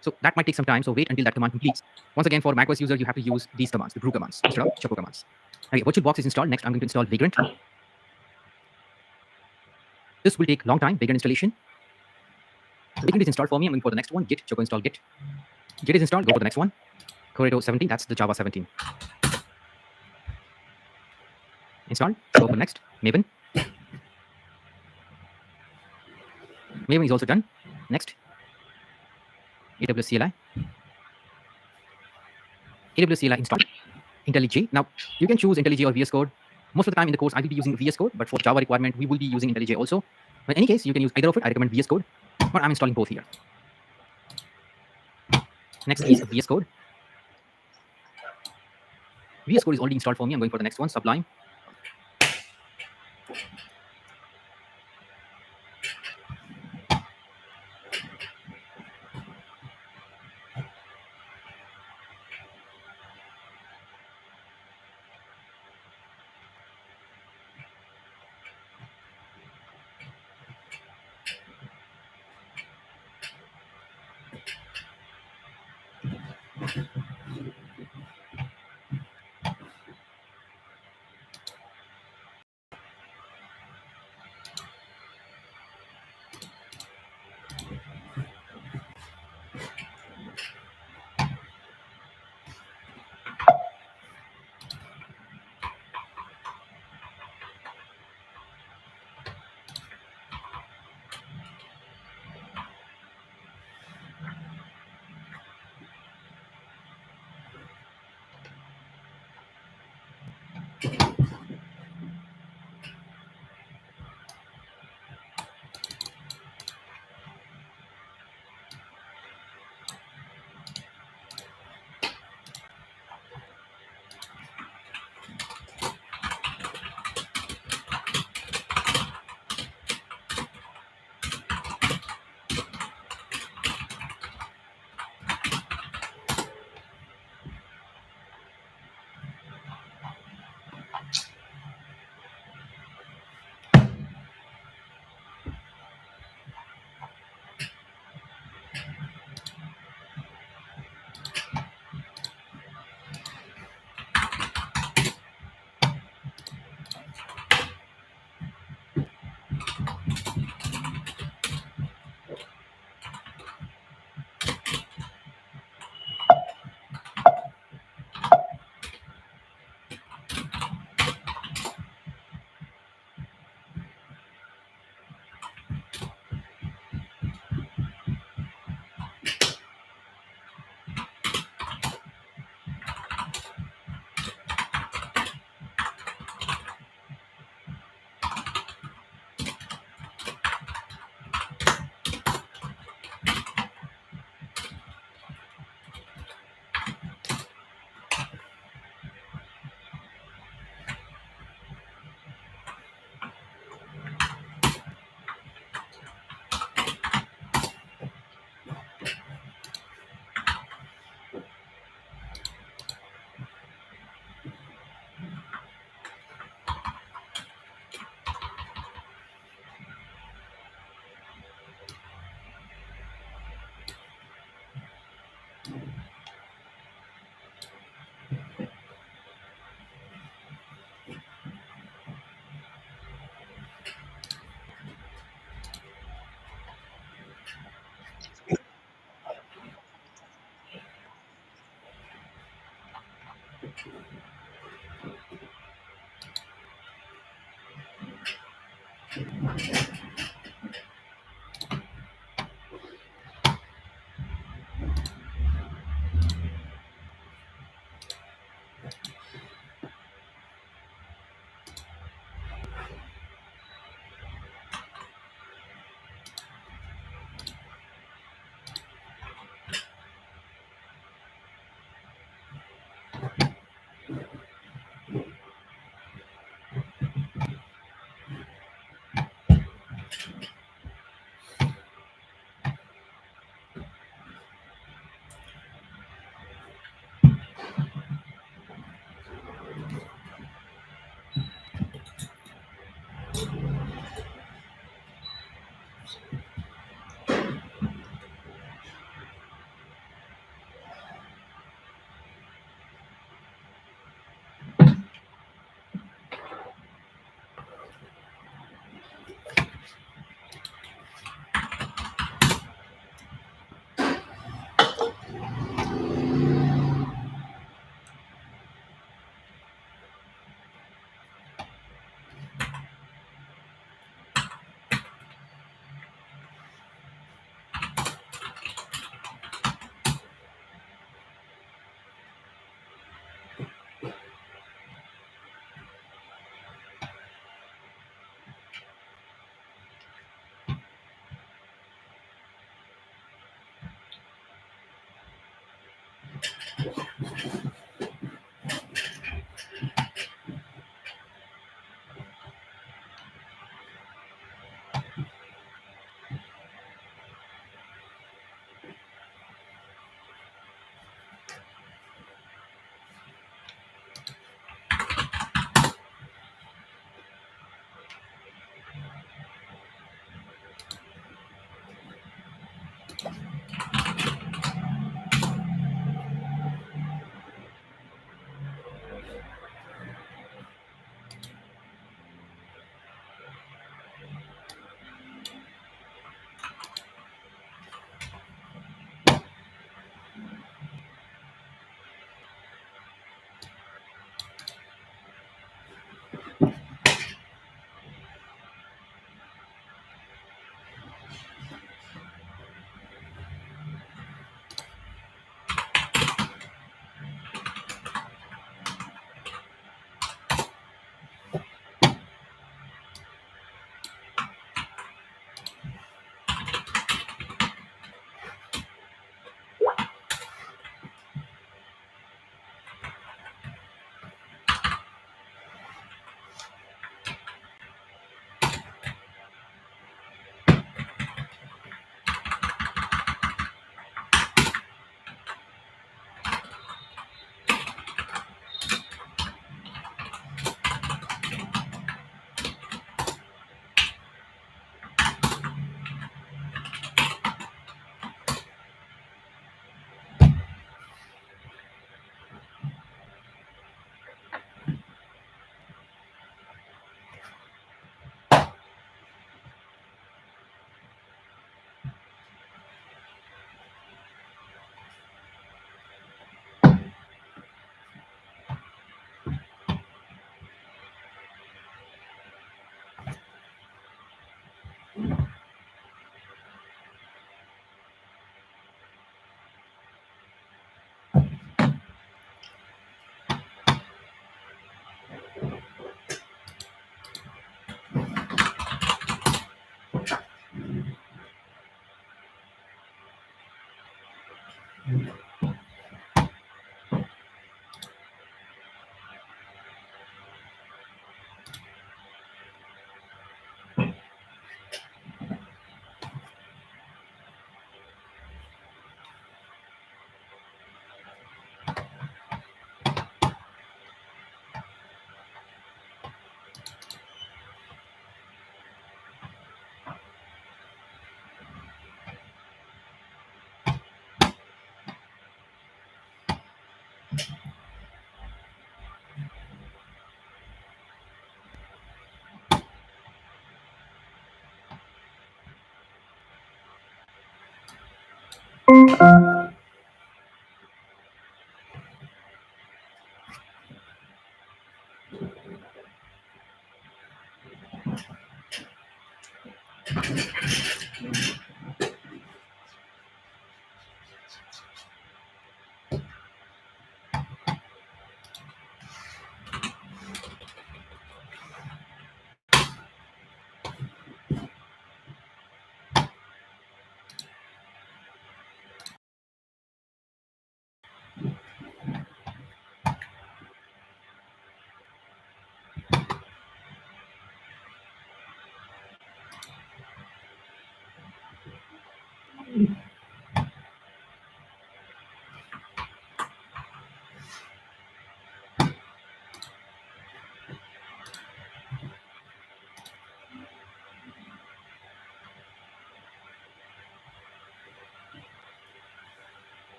Speaker 3: So that might take some time. So wait until that command completes. Once again, for macOS user, you have to use these commands, the brew commands, instead of choco commands. Okay, VirtualBox is installed. Next, I'm going to install Vagrant. This will take a long time, Vagrant installation. So Vagrant is installed for me. I'm going for the next one. Git, choco install Git. Git is installed. Go for the next one. Core 8 17, that's the Java 17. Installed. Go for next. Maven. Maven is also done. Next. AWS CLI. AWS CLI installed. IntelliJ. Now, you can choose IntelliJ or VS Code. Most of the time in the course, I will be using VS Code, but for Java requirement, we will be using IntelliJ also. But in any case, you can use either of it. I recommend VS Code, but I'm installing both here. Next is VS Code. VS Code is already installed for me. I'm going for the next one, Sublime.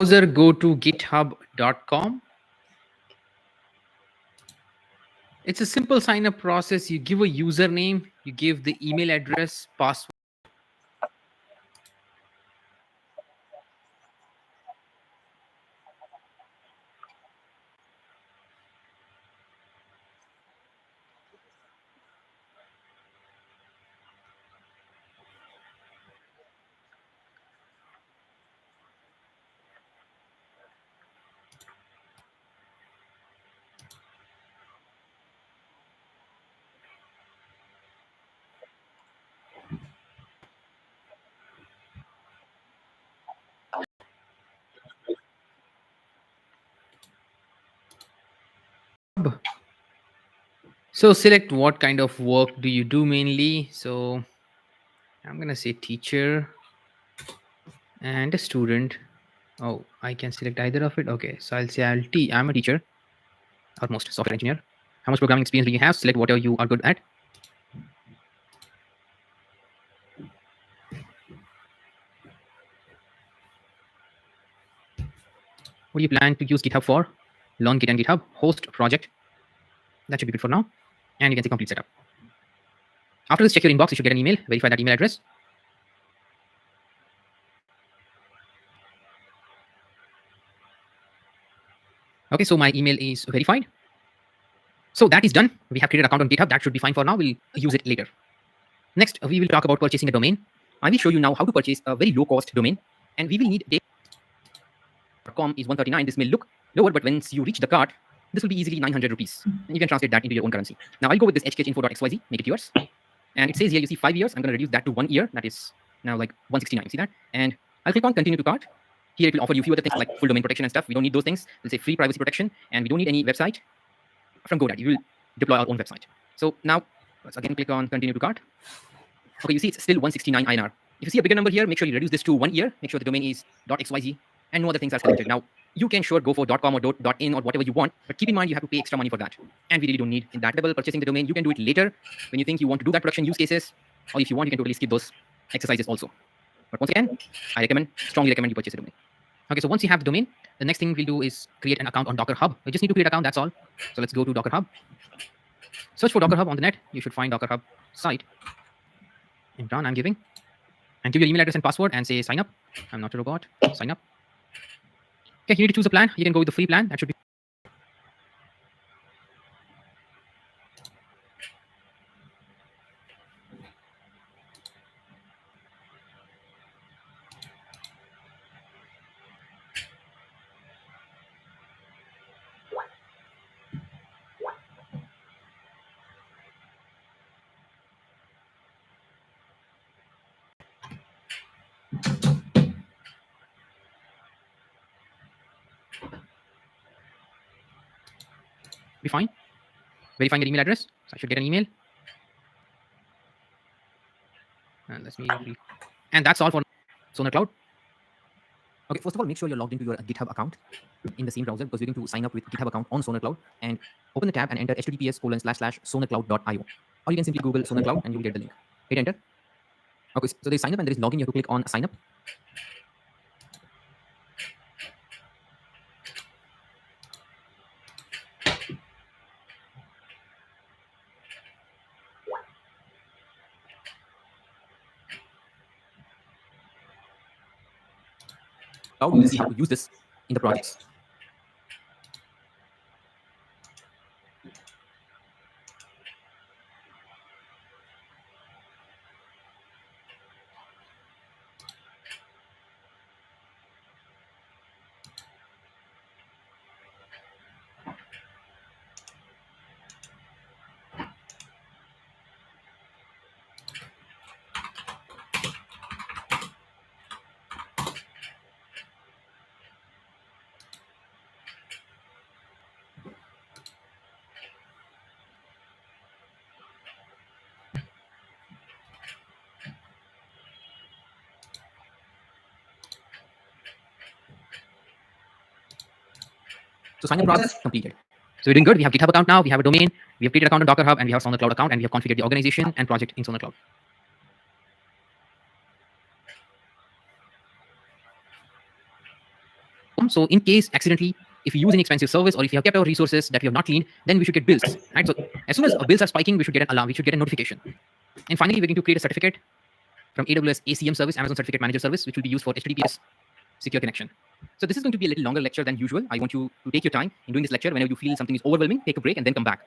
Speaker 3: browser, go to github.com. It's a simple sign up process. You give a username, you give the email address, password. So select what kind of work do you do mainly. So I'm going to say teacher and a student. Oh, I can select either of it. Okay, so I'll say I'm a teacher, almost software engineer. How much programming experience do you have? Select whatever you are good at. What do you plan to use GitHub for? Learn Git and GitHub, host project. That should be good for now. And you can say complete setup. After this, check your inbox. You should get an email. Verify that email address. Okay, so my email is verified. So that is done. We have created an account on GitHub. That should be fine for now. We'll use it later. Next, we will talk about purchasing a domain. I will show you now how to purchase a very low-cost domain. And we will need .com is 139. This may look lower, but once you reach the cart, this will be easily 900 rupees. And you can translate that into your own currency. Now I'll go with this hkinfo.xyz, make it yours. And it says here, you see 5 years. I'm going to reduce that to 1 year. That is now like 169. See that? And I'll click on continue to cart. Here it will offer you a few other things like full domain protection and stuff. We don't need those things. We'll say free privacy protection. And we don't need any website from GoDaddy. We will deploy our own website. So now let's again click on continue to cart. Okay, you see it's still 169 INR. If you see a bigger number here, make sure you reduce this to 1 year. Make sure the domain is .xyz and no other things are selected. Now, you can sure go for .com or .in or whatever you want, but keep in mind you have to pay extra money for that. And we really don't need in that double purchasing the domain. You can do it later when you think you want to do that production use cases, or if you want, you can totally skip those exercises also. But once again, I strongly recommend you purchase a domain. Okay, so once you have the domain, the next thing we'll do is create an account on Docker Hub. We just need to create an account, that's all. So let's go to Docker Hub. Search for Docker Hub on the net. You should find Docker Hub site. Imran, I'm giving. And give your email address and password and say sign up. I'm not a robot. Sign up. Okay, you need to choose a plan. You can go with the free plan. That should be fine. Verifying your email address. So I should get an email. And and that's all for Sonar Cloud. Okay, first of all, make sure you're logged into your GitHub account in the same browser because we're going to sign up with GitHub account on Sonar Cloud and open the tab and enter https://sonarcloud.io. Or you can simply Google Sonar Cloud and you'll get the link. Hit enter. Okay, so there's sign up and there is login. You have to click on sign up. Now you will see how to use this in the projects. So sign up process completed. So we're doing good. We have GitHub account now. We have a domain. We have created account on Docker Hub, and we have Sonar Cloud account, and we have configured the organization and project in Sonar Cloud. down. So in case accidentally, if you use any expensive service or if you have kept our resources that we have not cleaned, then we should get bills, right? So as soon as our bills are spiking, we should get an alarm, we should get a notification. And finally, we're going to create a certificate from AWS ACM service, Amazon Certificate Manager service, which will be used for HTTPS secure connection. So this is going to be a little longer lecture than usual. I want you to take your time in doing this lecture. Whenever you feel something is overwhelming, take a break and then come back.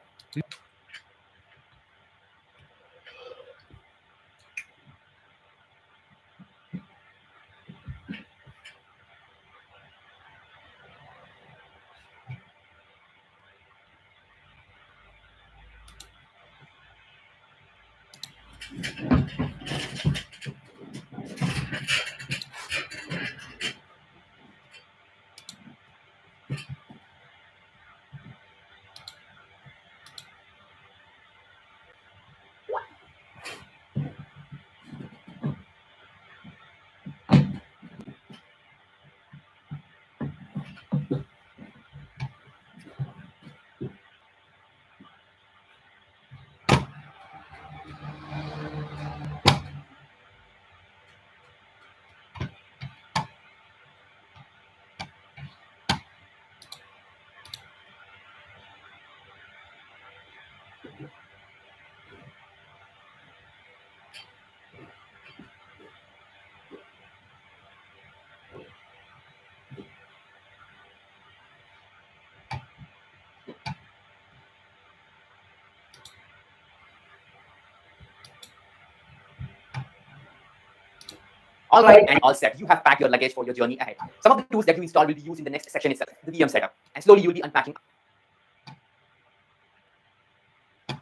Speaker 1: All right, and all set. You have packed your luggage for your journey ahead. Some of the tools that you install will be used in the next section itself, the VM setup. And slowly you'll be unpacking.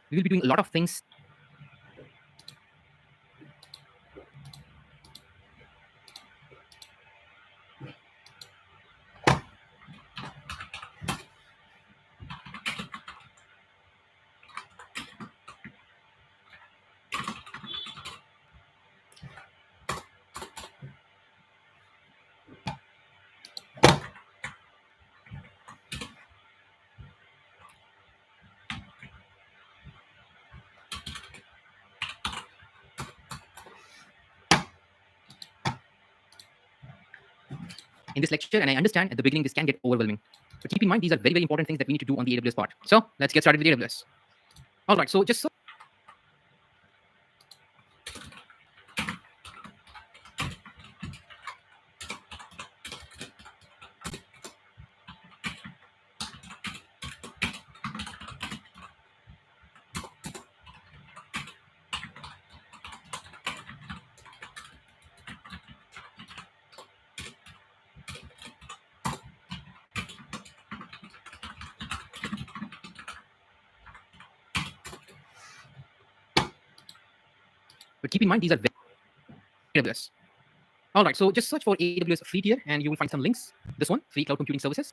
Speaker 3: We will be doing a lot of things. In this lecture, and I understand at the beginning this can get overwhelming. But keep in mind, these are very, very important things that we need to do on the AWS part. So let's get started with AWS. All right, so just so but keep in mind, these are very AWS. All right, so just search for AWS free tier and you will find some links. This one, free cloud computing services.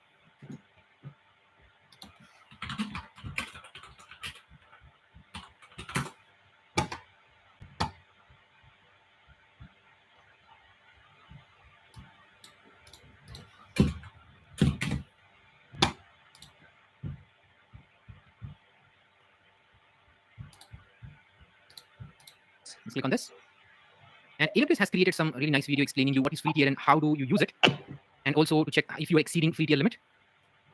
Speaker 3: Let's click on this. And AWS has created some really nice video explaining you what is free tier and how do you use it, and also to check if you are exceeding free tier limit.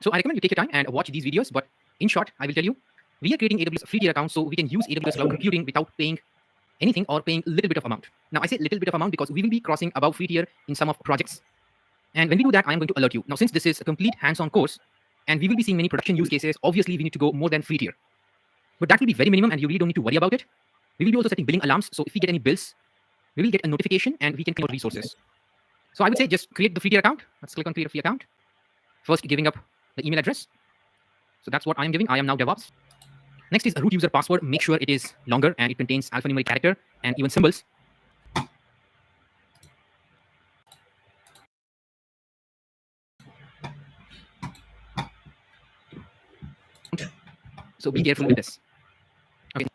Speaker 3: So I recommend you take your time and watch these videos. But in short, I will tell you, we are creating AWS free tier account so we can use AWS cloud computing without paying anything or paying a little bit of amount. Now I say little bit of amount because we will be crossing above free tier in some of projects. And when we do that, I'm going to alert you. Now, since this is a complete hands-on course and we will be seeing many production use cases, obviously we need to go more than free tier. But that will be very minimum and you really don't need to worry about it. We will be also setting billing alarms. So if we get any bills, we will get a notification and we can claim resources. So I would say just create the free tier account. Let's click on create a free account. First, giving up the email address. So that's what I'm giving. I am now DevOps. Next is a root user password. Make sure it is longer and it contains alphanumeric character and even symbols. So be careful with this. Okay.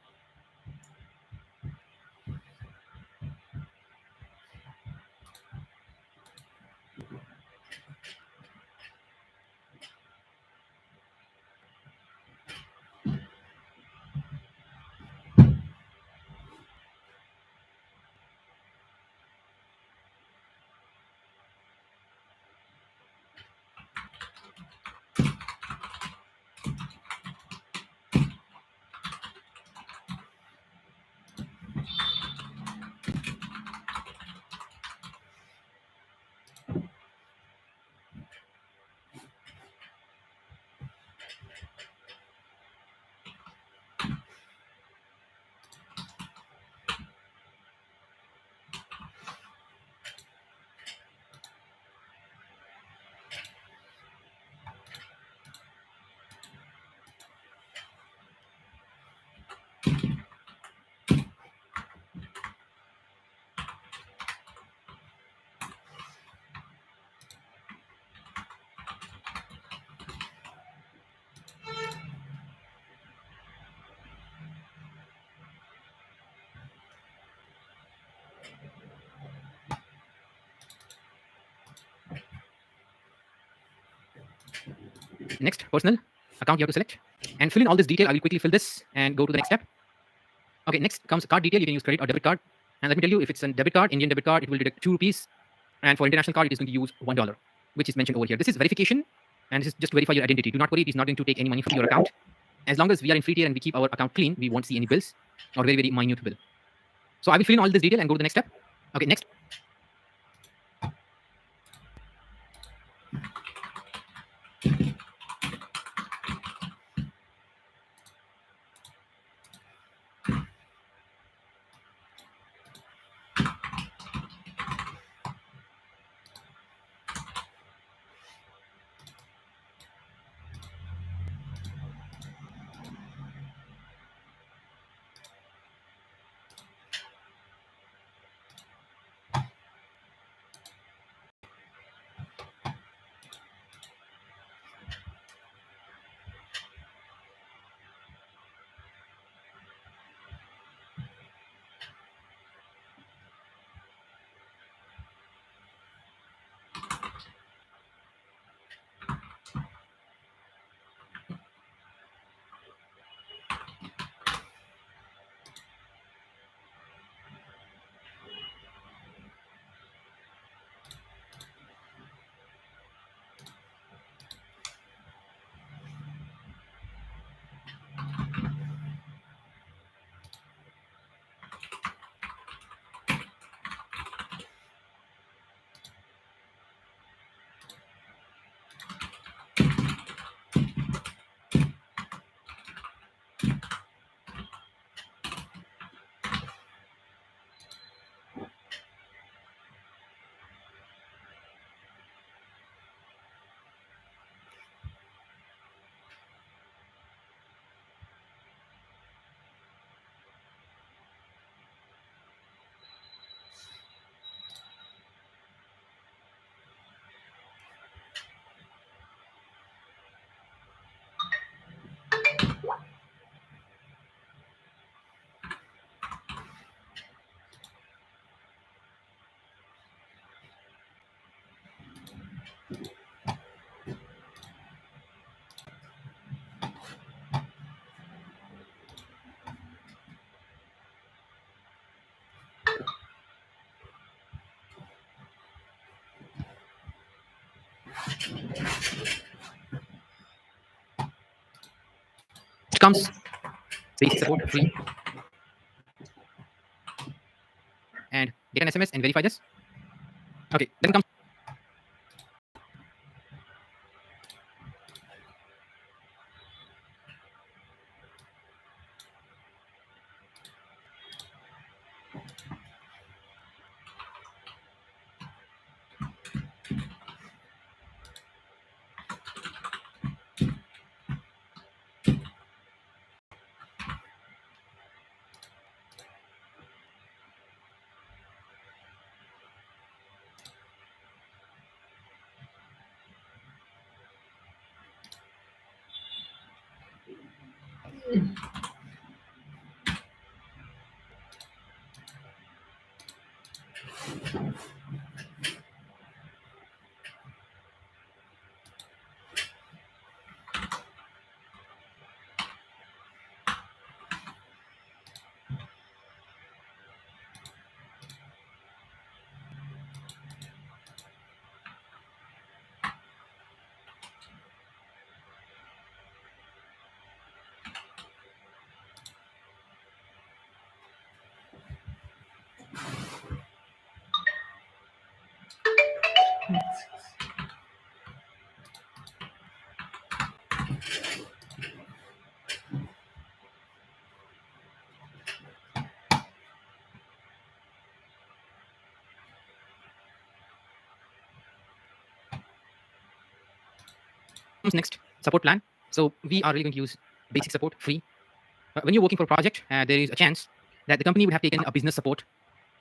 Speaker 3: Next, personal account you have to select and fill in all this detail. I will quickly fill this and go to the next step. Okay, next comes card detail. You can use credit or debit card. And let me tell you, if it's a debit card, Indian debit card, it will deduct 2 rupees. And for international card, it is going to use $1, which is mentioned over here. This is verification, and this is just to verify your identity. Do not worry, it is not going to take any money from your account. As long as we are in free tier and we keep our account clean, we won't see any bills or very, very minute bill. So I will fill in all this detail and go to the next step. Okay, next. Comes basic support free, and get an SMS and verify this. Okay, then comes next support plan. So we are really going to use basic support free. When you're working for a project, there is a chance that the company would have taken a business support.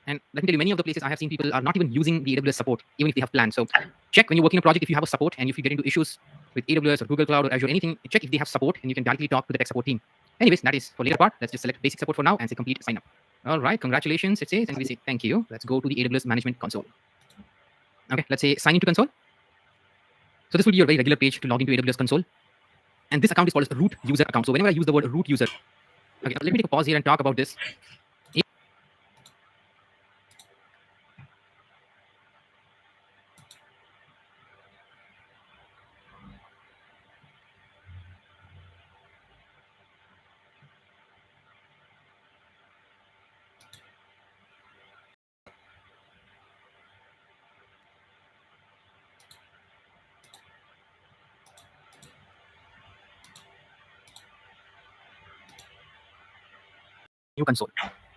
Speaker 3: And let me tell you, many of the places I have seen people are not even using the AWS support, even if they have plans. So check when you're working a project if you have a support, and if you get into issues with AWS or Google Cloud or Azure, anything, check if they have support, and you can directly talk to the tech support team. Anyways, that is for later part. Let's just select basic support for now and say complete sign up. All right, congratulations, it says, and we say thank you. Let's go to the AWS management console. Okay, let's say sign into console. So this will be your very regular page to log into AWS console. And this account is called as a root user account. So whenever I use the word root user, okay, let me take a pause here and talk about this. New console.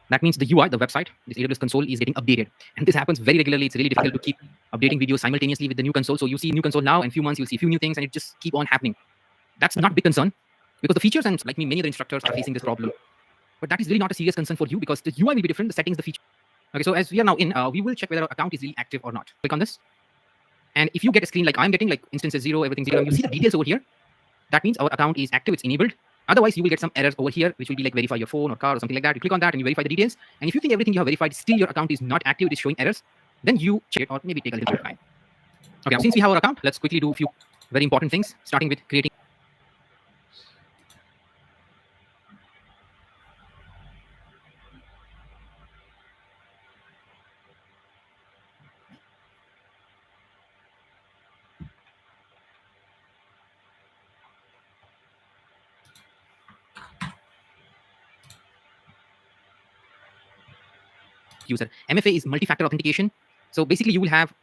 Speaker 3: That means the UI, the website, this AWS console is getting updated. And this happens very regularly. It's really difficult to keep updating videos simultaneously with the new console. So you see new console now, and few months you'll see a few new things, and it just keep on happening. That's not a big concern because the features, and like me, many other instructors are facing this problem. But that is really not a serious concern for you because the UI will be different, the settings, the feature. Okay, so as we are now in, we will check whether our account is really active or not. Click on this. And if you get a screen like I'm getting, like instances 0, everything 0, you see the details over here. That means our account is active, it's enabled. Otherwise, you will get some errors over here, which will be like verify your phone or car or something like that. You click on that and you verify the details. And if you think everything you have verified, still your account is not active, it is showing errors, then you check it or maybe take a little bit of time. Okay, now since we have our account, let's quickly do a few very important things, starting with creating user. MFA is multi-factor authentication. So basically, you will have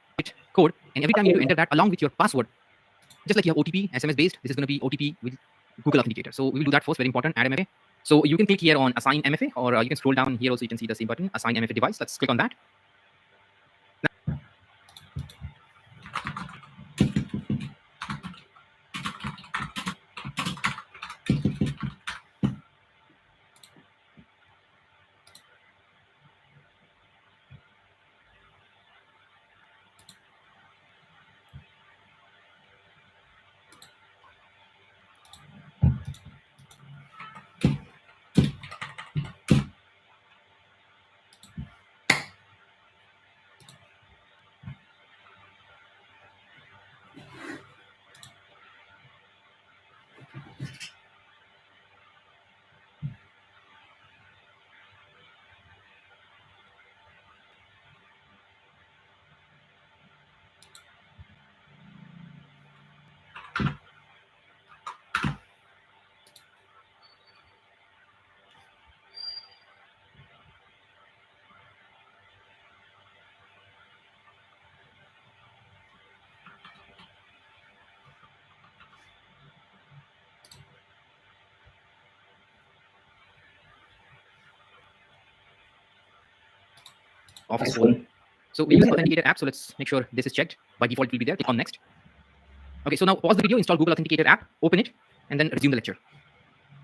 Speaker 3: code, and every time you need to enter that along with your password. Just like you have OTP, SMS based, this is going to be OTP with Google Authenticator. So we will do that first, very important, add MFA. So you can click here on assign MFA, or you can scroll down here also, you can see the same button, assign MFA device. Let's click on that. Office phone. So we use an authenticated app, so let's make sure this is checked. By default, it will be there. Click on next. Okay, so now pause the video, install Google Authenticated app, open it, and then resume the lecture.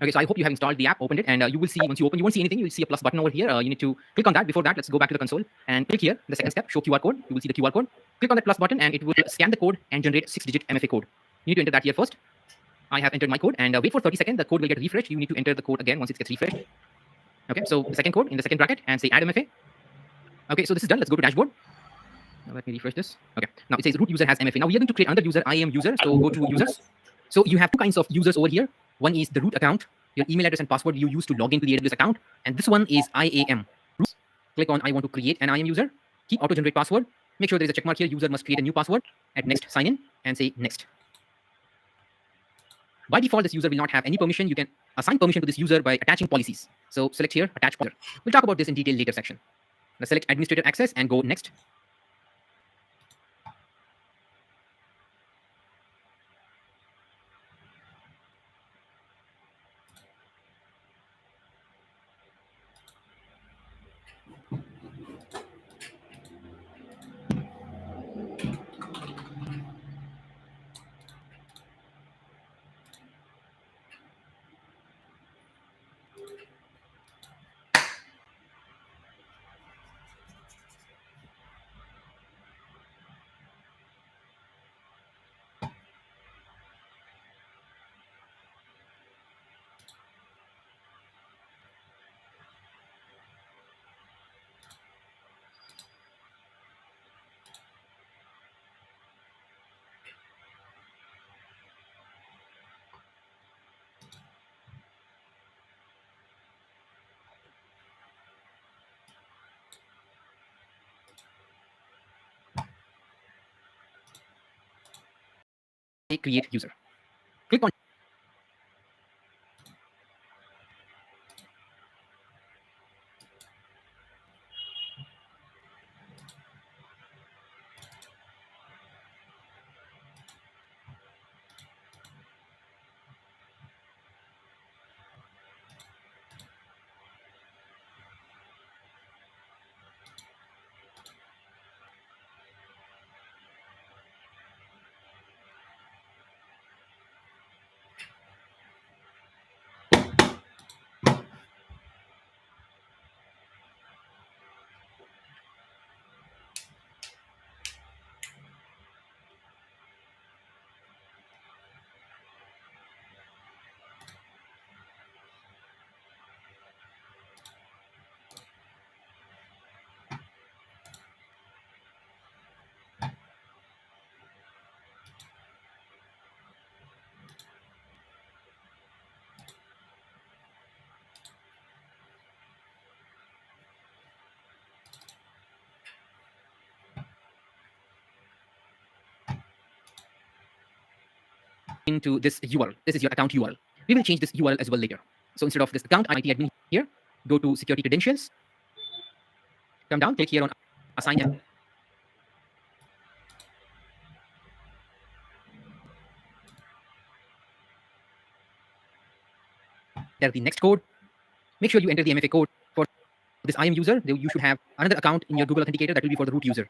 Speaker 3: Okay, so I hope you have installed the app, opened it, and you will see, once you open, you won't see anything, you will see a plus button over here. You need to click on that. Before that, let's go back to the console and click here, the second step, show QR code. You will see the QR code. Click on that plus button, and it will scan the code and generate 6-digit MFA code. You need to enter that here first. I have entered my code, and wait for 30 seconds. The code will get refreshed. You need to enter the code again once it gets refreshed. Okay, so the second code in the second bracket, and say add MFA. Okay, so this is done. Let's go to dashboard. Now let me refresh this. Okay, now it says root user has MFA. Now we are going to create another user, IAM user. So go to users. So you have two kinds of users over here. One is the root account, your email address and password you use to log into the AWS account. And this one is IAM. Click on I want to create an IAM user. Keep auto generate password. Make sure there is a check mark here. User must create a new password. At next, sign in and say next. By default, this user will not have any permission. You can assign permission to this user by attaching policies. So select here, attach policy. We'll talk about this in detail later section. Let's select administrator access and go next. say create user. Click on into this URL. This is your account URL. We will change this URL as well later. So instead of this account IT admin here, go to security credentials, come down, click here on assign them. Enter the next code. Make sure you enter the MFA code for this IAM user. You should have another account in your Google Authenticator that will be for the root user.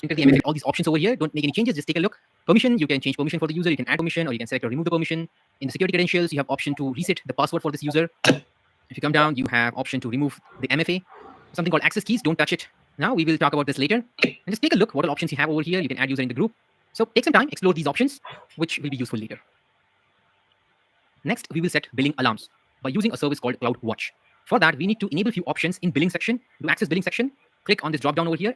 Speaker 3: Enter the MFA, all these options over here. Don't make any changes, just take a look. Permission, you can change permission for the user, you can add permission, or you can select or remove the permission. In the security credentials, you have option to reset the password for this user. If you come down, you have option to remove the MFA, something called access keys. Don't touch it now. We will talk about this later. And just take a look what all options you have over here. You can add user in the group. So take some time, explore these options, which will be useful later. Next, we will set billing alarms by using a service called CloudWatch. For that, we need to enable a few options in billing section. To access billing section, click on this drop down over here.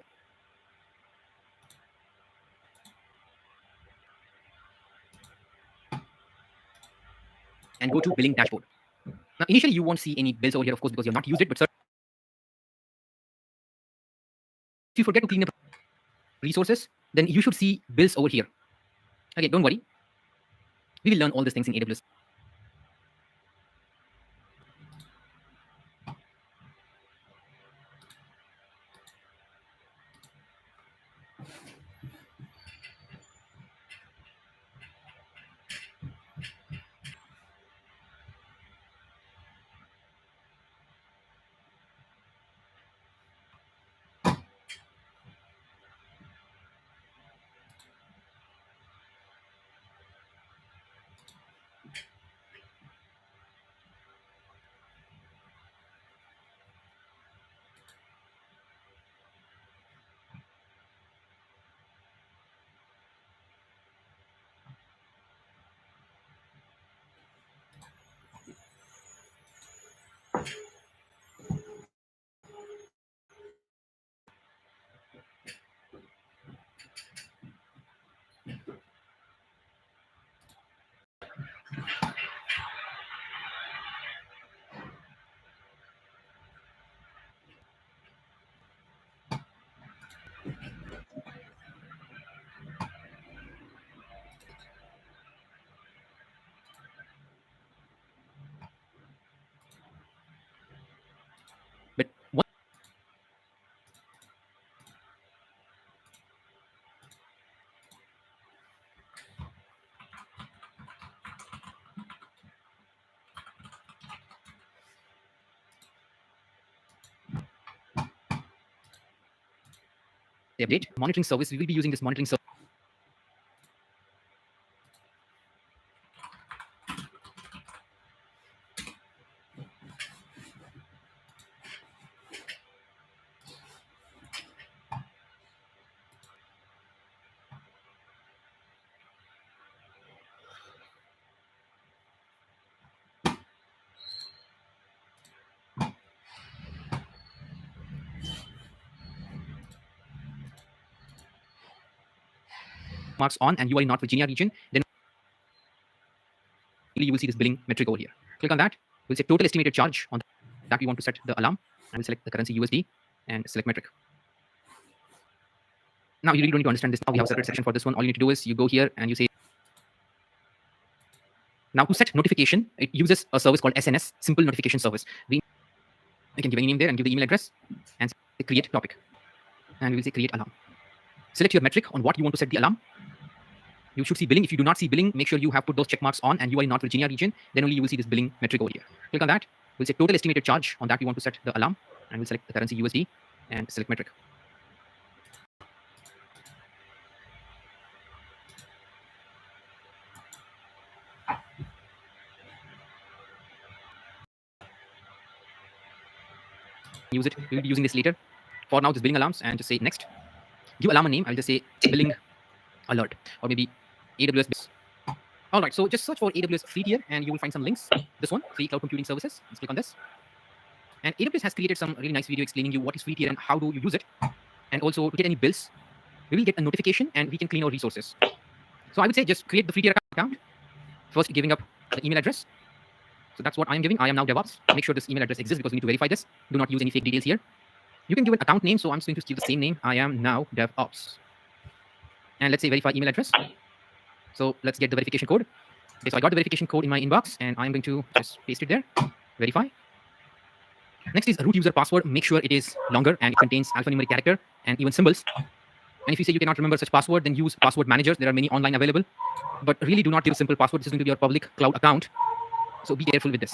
Speaker 3: And go to billing dashboard. Now, initially, you won't see any bills over here, of course, because you have not used it. But if you forget to clean up resources, then you should see bills over here. Okay, don't worry. We will learn all these things in AWS. the update monitoring service. We will be using this monitoring service. Marks on and UI not Virginia region, then you will see this billing metric over here. Click on that. We'll say total estimated charge. On that we want to set the alarm, and we'll select the currency USD and select metric. Now you really don't need to understand this. Now we have a separate section for this one. All you need to do is you go here and you say, now to set notification, it uses a service called SNS, simple notification service. We can give any name there and give the email address and say create topic. And we will say create alarm. Select your metric on what you want to set the alarm. You should see billing. If you do not see billing, make sure you have put those check marks on and you are in North Virginia region. Then only you will see this billing metric over here. Click on that. We'll say total estimated charge. On that we want to set the alarm, and we'll select the currency USD and select metric. Use it. We'll be using this later. For now, this billing alarms, and just say next. Give alarm a name. I'll just say billing alert, or maybe AWS. All right, so just search for AWS free tier and you will find some links. This one, free cloud computing services. Let's click on this. And AWS has created some really nice video explaining you what is free tier and how do you use it. And also to get any bills, we will get a notification and we can clean our resources. So I would say just create the free tier account. First, giving up the email address. So that's what I'm giving. I am now DevOps. Make sure this email address exists because we need to verify this. Do not use any fake details here. You can give an account name. So I'm just going to give the same name. I am now DevOps. And let's say verify email address. So let's get the verification code. Okay, so I got the verification code in my inbox and I'm going to just paste it there. Verify. Next is root user password. Make sure it is longer and it contains alphanumeric character and even symbols. And if you say you cannot remember such password, then use password managers. There are many online available, but really do not give a simple password. This is going to be your public cloud account. So be careful with this.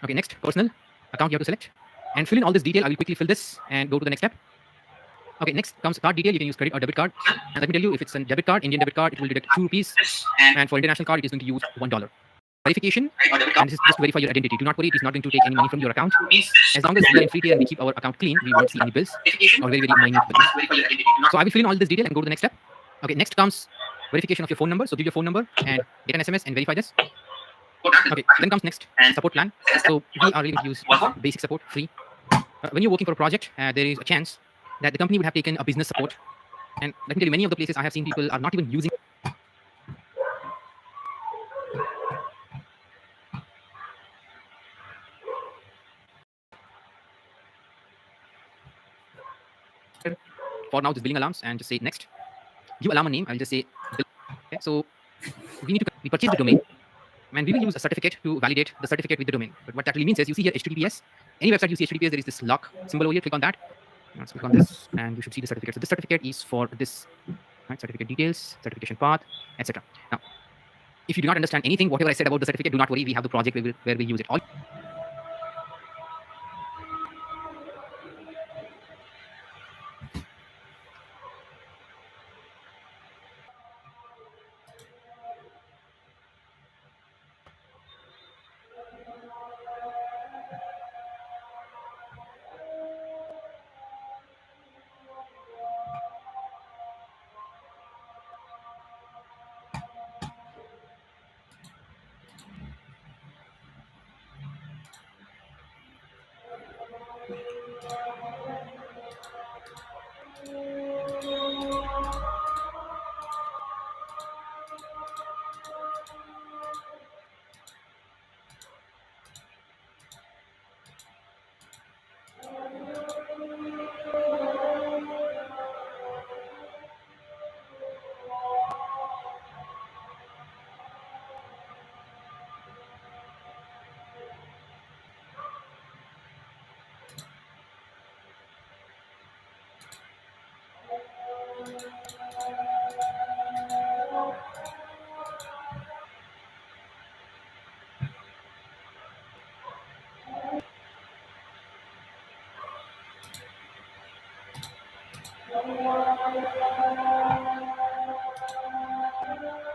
Speaker 3: Okay, next, personal account you have to select and fill in all this detail. I will quickly fill this and go to the next step. Okay, next comes card detail. You can use credit or debit card. And let me tell you, if it's a debit card, Indian debit card, it will deduct 2 rupees. And for international card, it is going to use $1. Verification, and this is just to verify your identity. Do not worry, it is not going to take any money from your account. As long as we are in free tier and we keep our account clean, we won't see any bills or very minute bills. So I will fill in all this detail and go to the next step. Okay, next comes verification of your phone number. So give your phone number and get an SMS and verify this. Okay, then comes next, support plan. So we are really going to use basic support, free. When you're working for a project, there is a chance that the company would have taken a business support. And let me tell you, many of the places I have seen people are not even using. For now, this billing alarms and just say next. Give alarm a name. I'll just say. Okay, so we purchase the domain, and we will use a certificate to validate the certificate with the domain. But what that really means is, you see here HTTPS. Any website you see HTTPS, there is this lock symbol over here. Click on that. Let's click on this, and you should see the certificate. So this certificate is for this, right? Certificate details, certification path, etc. Now, if you do not understand anything, whatever I said about the certificate, do not worry. We have the project where we use it all.